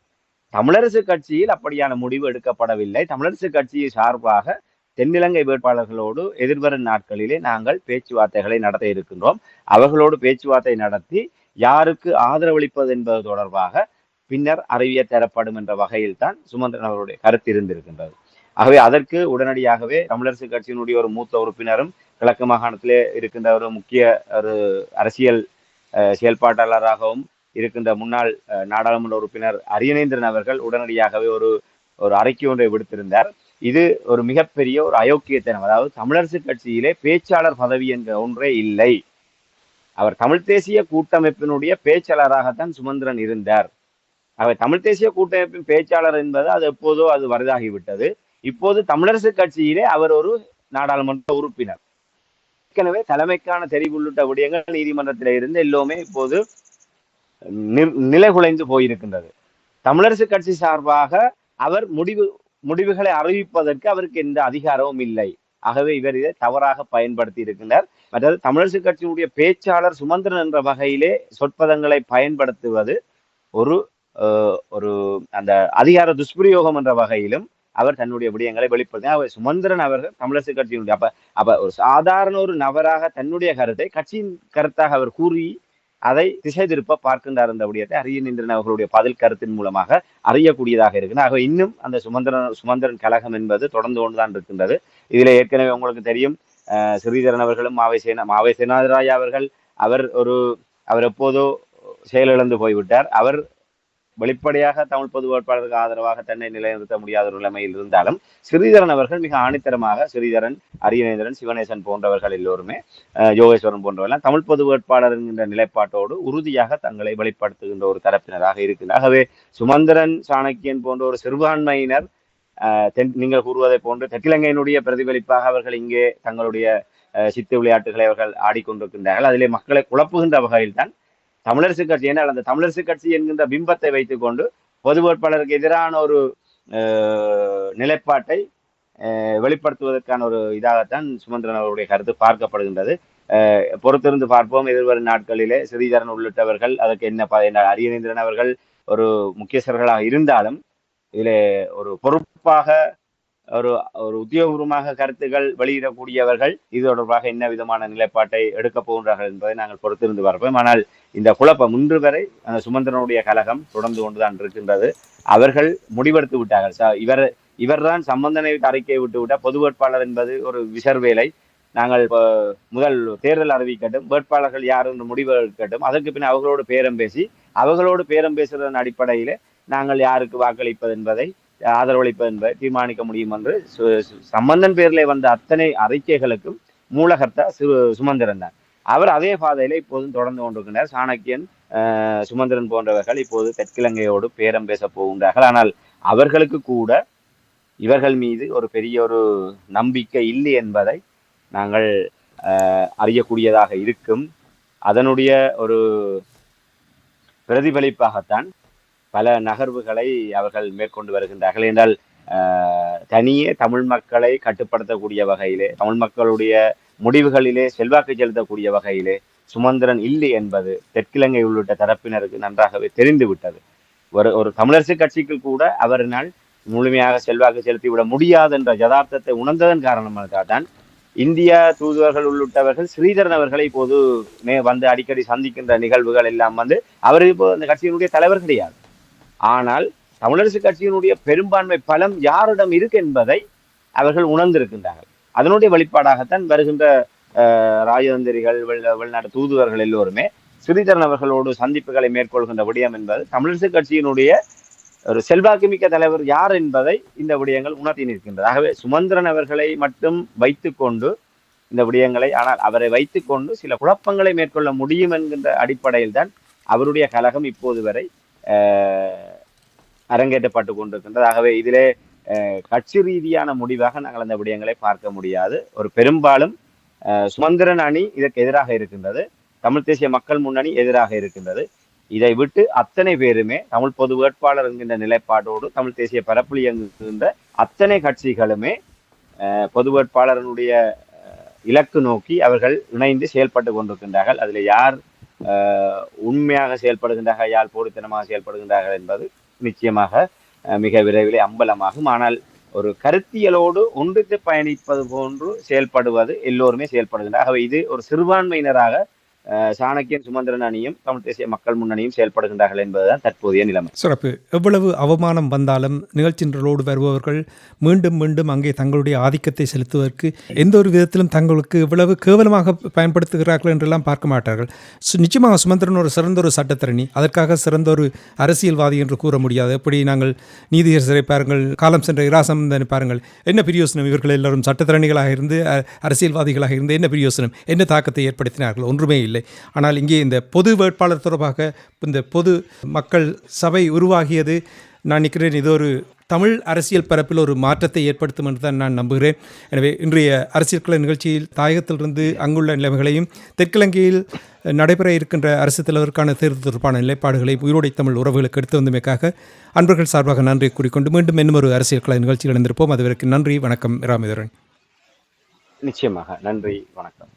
தமிழரசு கட்சியில் அப்படியான முடிவு எடுக்கப்படவில்லை. தமிழரசு கட்சியை சார்பாக தென்னிலங்கை வேட்பாளர்களோடு எதிர்வரும் நாட்களிலே நாங்கள் பேச்சுவார்த்தைகளை நடத்த இருக்கின்றோம். அவர்களோடு பேச்சுவார்த்தை நடத்தி யாருக்கு ஆதரவளிப்பது என்பது தொடர்பாக பின்னர் அறிவிய தரப்படும் என்ற வகையில் தான் சுமந்திரன் அவருடைய கருத்து இருந்திருக்கின்றது. ஆகவே அதற்கு உடனடியாகவே தமிழரசு கட்சியினுடைய ஒரு மூத்த உறுப்பினரும் கிழக்கு மாகாணத்திலே இருக்கின்ற ஒரு முக்கிய ஒரு அரசியல் செயல்பாட்டாளராகவும் இருக்கின்ற முன்னாள் நாடாளுமன்ற உறுப்பினர் அரியநேந்திரன் அவர்கள் உடனடியாகவே ஒரு அறிக்கை ஒன்றை விடுத்திருந்தார். இது ஒரு மிகப்பெரிய ஒரு அயோக்கியத்தனம். அதாவது தமிழரசு கட்சியிலே பேச்சாளர் பதவி என்ற ஒன்றே இல்லை. அவர் தமிழ் தேசிய கூட்டமைப்பினுடைய பேச்சாளராகத்தான் சுமந்திரன் இருந்தார். அவர் தமிழ் தேசிய கூட்டமைப்பின் பேச்சாளர் என்பது அது எப்போதோ அது வரதாகிவிட்டது. இப்போது தமிழரசு கட்சியிலே அவர் ஒரு நாடாளுமன்ற உறுப்பினர். ஏற்கனவே தலைமைக்கான தெரிவு உள்ளிட்ட விடயங்கள் நீதிமன்றத்தில இருந்து எல்லோருமே இப்போது நிலைகுலைந்து போயிருக்கின்றது. தமிழரசு கட்சி சார்பாக அவர் முடிவுகளை அறிவிப்பதற்கு அவருக்கு எந்த அதிகாரமும் இல்லை. ஆகவே இவர் இதை தவறாக பயன்படுத்தி இருக்கின்றார். மற்றது தமிழரசு கட்சியினுடைய பேச்சாளர் சுமந்திரன் என்ற வகையிலே சொற்பதங்களை பயன்படுத்துவது ஒரு ஒரு அந்த அதிகார துஷ்பிரயோகம் என்ற வகையிலும் அவர் தன்னுடைய விடயங்களை வெளிப்படுத்தினார். அவர் சுமந்திரன் அவர்கள் தமிழரசு கட்சியினுடைய அப்ப ஒரு சாதாரண ஒரு நபராக தன்னுடைய கருத்தை கட்சியின் கருத்தாக அவர் கூறி அதை திசை திருப்ப பார்க்கின்றார் என்ற விடயத்தை அரியநேந்திரன் அவர்களுடைய பதில் கருத்தின் மூலமாக அறியக்கூடியதாக இருக்கிறது. ஆகவே இன்னும் அந்த சுமந்திரன் கழகம் என்பது தொடர்ந்து கொண்டுதான் இருக்கின்றது. இதுல ஏற்கனவே உங்களுக்கு தெரியும், ஸ்ரீதரன் அவர்களும் மாவை சேனாதிராஜா அவர்கள் அவர் எப்போதோ செயலிழந்து போய்விட்டார். அவர் வெளிப்படையாக தமிழ் பொது வேட்பாளருக்கு ஆதரவாக தன்னை நிலைநிறுத்த முடியாத ஒரு நிலைமையில் இருந்தாலும் ஸ்ரீதரன் அவர்கள் மிக ஆணித்தரமாக, ஸ்ரீதரன், அரியநேந்திரன், சிவநேசன் போன்றவர்கள் எல்லோருமே, யோகேஸ்வரன் போன்றவர்கள் தமிழ் பொது வேட்பாளர் என்கின்ற நிலைப்பாட்டோடு உறுதியாக தங்களை வெளிப்படுத்துகின்ற ஒரு தரப்பினராக இருக்கின்றனர். ஆகவே சுமந்திரன், சாணக்கியன் போன்ற ஒரு சிறுபான்மையினர் நீங்கள் கூறுவதை போன்று தெற்கிலங்கையினுடைய பிரதிபலிப்பாக அவர்கள் இங்கே தங்களுடைய சித்து விளையாட்டுகளை அவர்கள் ஆடிக்கொண்டிருக்கின்றார்கள். அதிலே மக்களை குழப்புகின்ற வகையில் தான் தமிழரசு கட்சி என்றால் அந்த தமிழரசு கட்சி என்கின்ற பிம்பத்தை வைத்துக்கொண்டு பொது வேட்பாளருக்கு எதிரான ஒரு நிலைப்பாட்டை வெளிப்படுத்துவதற்கான ஒரு இதாகத்தான் சுமந்திரன் அவருடைய கருத்து பார்க்கப்படுகின்றது. பொறுத்திருந்து பார்ப்போம். எதிர்வரும் நாட்களிலே ஸ்ரீதரன் உள்ளிட்டவர்கள் அதற்கு என்ன அரியநேந்திரன் அவர்கள் ஒரு முக்கியஸ்தர்களாக இருந்தாலும் இதிலே ஒரு பொறுப்பாக ஒரு ஒரு உத்தியோகபூர்வமாக கருத்துக்கள் வெளியிடக்கூடியவர்கள் இது தொடர்பாக என்ன விதமான நிலைப்பாட்டை எடுக்கப் போகின்றார்கள் என்பதை நாங்கள் பொறுத்திருந்து பார்ப்போம். ஆனால் இந்த குழப்பம் இன்று வரை அந்த சுமந்திரனுடைய கழகம் தொடர்ந்து கொண்டுதான் இருக்கின்றது. அவர்கள் முடிவெடுத்து விட்டார்கள். இவர்தான் சம்பந்தனை அறிக்கையை விட்டுவிட்டால் பொது வேட்பாளர் என்பது ஒரு விசர் வேலை. நாங்கள் முதல் தேர்தல் அறிவிக்கட்டும், வேட்பாளர்கள் யார் என்று முடிவு எடுக்கட்டும், அதற்கு பின் அவர்களோடு பேரம் பேசுவதன் அடிப்படையிலே நாங்கள் யாருக்கு வாக்களிப்பது என்பதை ஆதரவளிப்பது என்பதை தீர்மானிக்க முடியும் என்று சம்பந்தன் பேரிலே வந்த அத்தனை அறிக்கைகளுக்கும் மூலகர்த்தா சுமந்திரன் தான். அவர் அதே பாதையில இப்போதும் தொடர்ந்து கொண்டிருக்கிறார். சாணக்கியன், சுமந்திரன் போன்றவர்கள் இப்போது தெற்கிலங்கையோடு பேரம் பேச போகின்றார்கள். ஆனால் அவர்களுக்கு கூட இவர்கள் மீது ஒரு பெரிய ஒரு நம்பிக்கை இல்லை என்பதை நாங்கள் அறியக்கூடியதாக இருக்கும். அதனுடைய ஒரு பிரதிபலிப்பாகத்தான் பல நகர்வுகளை அவர்கள் மேற்கொண்டு வருகின்றார்கள். என்றால் தனியே தமிழ் மக்களை கட்டுப்படுத்தக்கூடிய வகையிலே, தமிழ் மக்களுடைய முடிவுகளிலே செல்வாக்கு செலுத்தக்கூடிய வகையிலே சுமந்திரன் இல்லை என்பது தெற்கிலங்கை உள்ளிட்ட தரப்பினருக்கு நன்றாகவே தெரிந்துவிட்டது. ஒரு தமிழரசு கட்சிக்கு கூட அவரினால் முழுமையாக செல்வாக்கு செலுத்திவிட முடியாது என்ற யதார்த்தத்தை உணர்ந்ததன் காரணமாக தான் இந்தியா தூதுவர்கள் உள்ளிட்டவர்கள் ஸ்ரீதரன் அவர்களை இப்போது வந்து அடிக்கடி சந்திக்கின்ற நிகழ்வுகள் எல்லாம் அவர் இப்போ அந்த கட்சியினுடைய தலைவர் கிடையாது. ஆனால் தமிழரசு கட்சியினுடைய பெரும்பான்மை பலம் யாரிடம் இருக்கு என்பதை அவர்கள் உணர்ந்திருக்கின்றார்கள். அதனுடைய வெளிப்பாடாகத்தான் வருகின்ற ராஜதந்திரிகள், வெளிநாட்டு தூதுவர்கள் எல்லோருமே ஸ்ரீதரன் அவர்களோடு சந்திப்புகளை மேற்கொள்கின்ற விடயம் என்பது தமிழரசு கட்சியினுடைய ஒரு செல்வாக்குமிக்க தலைவர் யார் என்பதை இந்த விடயங்கள் உணர்த்தி நிற்கின்றது. ஆகவே சுமந்திரன் அவர்களை மட்டும் வைத்துக்கொண்டு இந்த விடயங்களை, ஆனால் அவரை வைத்துக்கொண்டு சில குழப்பங்களை மேற்கொள்ள முடியும் என்கின்ற அடிப்படையில் தான் அவருடைய கழகம் இப்போது வரை அரங்கேற்றப்பட்டு கொண்டிருக்கின்றது. ஆகவே இதிலே கட்சி ரீதியான முடிவாக நாங்கள் அந்த விடயங்களை பார்க்க முடியாது. ஒரு பெரும்பாலும் சுமந்திரன் அணி இதற்கு எதிராக இருக்கின்றது, தமிழ் தேசிய மக்கள் முன்னணி எதிராக இருக்கின்றது. இதை விட்டு அத்தனை பேருமே தமிழ் பொது வேட்பாளர் என்கின்ற நிலைப்பாட்டோடு தமிழ் தேசிய பரப்புலி என்கின்ற அத்தனை கட்சிகளுமே பொது வேட்பாளர்களுடைய இலக்கு நோக்கி அவர்கள் இணைந்து செயல்பட்டு கொண்டிருக்கின்றார்கள். அதில் யார் உண்மையாக செயல்படுகின்றார்கள், யார் போலித்தனமாக செயல்படுகின்றார்கள் என்பது நிச்சயமாக மிக விரைவில் அம்பலமாகும். ஆனால் ஒரு கருத்தியலோடு ஒன்றித்து பயணிப்பது போன்று செயல்படுவது எல்லோருமே செயல்படுகின்றனர். ஆகவே இது ஒரு சிறுபான்மையினராக சாணக்கியன், சுமந்திரன் அணியும் தமிழ் தேசிய மக்கள் முன்னணியும் செயல்படுகின்றார்கள் என்பதுதான் தற்போதைய நிலைமை. சிறப்பு. எவ்வளவு அவமானம் வந்தாலும் நிகழ்ச்சிகளோடு வருபவர்கள் மீண்டும் மீண்டும் அங்கே தங்களுடைய ஆதிக்கத்தை செலுத்துவதற்கு எந்த ஒரு விதத்திலும் தங்களுக்கு இவ்வளவு கேவலமாக பயன்படுத்துகிறார்கள் என்றெல்லாம் பார்க்க மாட்டார்கள். நிச்சயமாக சுமந்திரன் ஒரு சிறந்த ஒரு சட்டத்தரணி, அதற்காக சிறந்த ஒரு அரசியல்வாதி என்று கூற முடியாது. எப்படி நாங்கள் நீதியரசரை பாருங்கள், காலம் சென்ற இராசந்தனை பாருங்கள், என்ன பிரயோசனம்? இவர்கள் எல்லாரும் சட்டத்தரணிகளாக இருந்து அரசியல்வாதிகளாக இருந்து என்ன பிரயோசனம், என்ன தாக்கத்தை ஏற்படுத்தினார்கள்? ஒன்றுமே இல்லை. ஆனால் இங்கே இந்த பொது வேட்பாளர் தொடர்பாக இந்த பொது மக்கள் சபை உருவாகியது, நான் நினைக்கிறேன் இது ஒரு தமிழ் அரசியல் பரப்பில் ஒரு மாற்றத்தை ஏற்படுத்தும் என்று தான் நான் நம்புகிறேன். எனவே இன்றைய அரசியல் கலை நிகழ்ச்சியில் தாயகத்திலிருந்து அங்குள்ள நிலைமைகளையும் தெற்கிலங்கையில் நடைபெற இருக்கின்ற அரசு தலைவருக்கான தேர்தல் தொடர்பான நிலைப்பாடுகளை உயிரோடை தமிழ் உறவுகளுக்கு எடுத்து வந்தமைக்காக அன்பர்கள் சார்பாக நன்றி கூறிக்கொண்டு மீண்டும் இன்னும் ஒரு அரசியல் கலை நிகழ்ச்சியில் இணைந்திருப்போம். அதுவரைக்கும் நன்றி, வணக்கம். ராமேந்திரன். நிச்சயமாக நன்றி, வணக்கம்.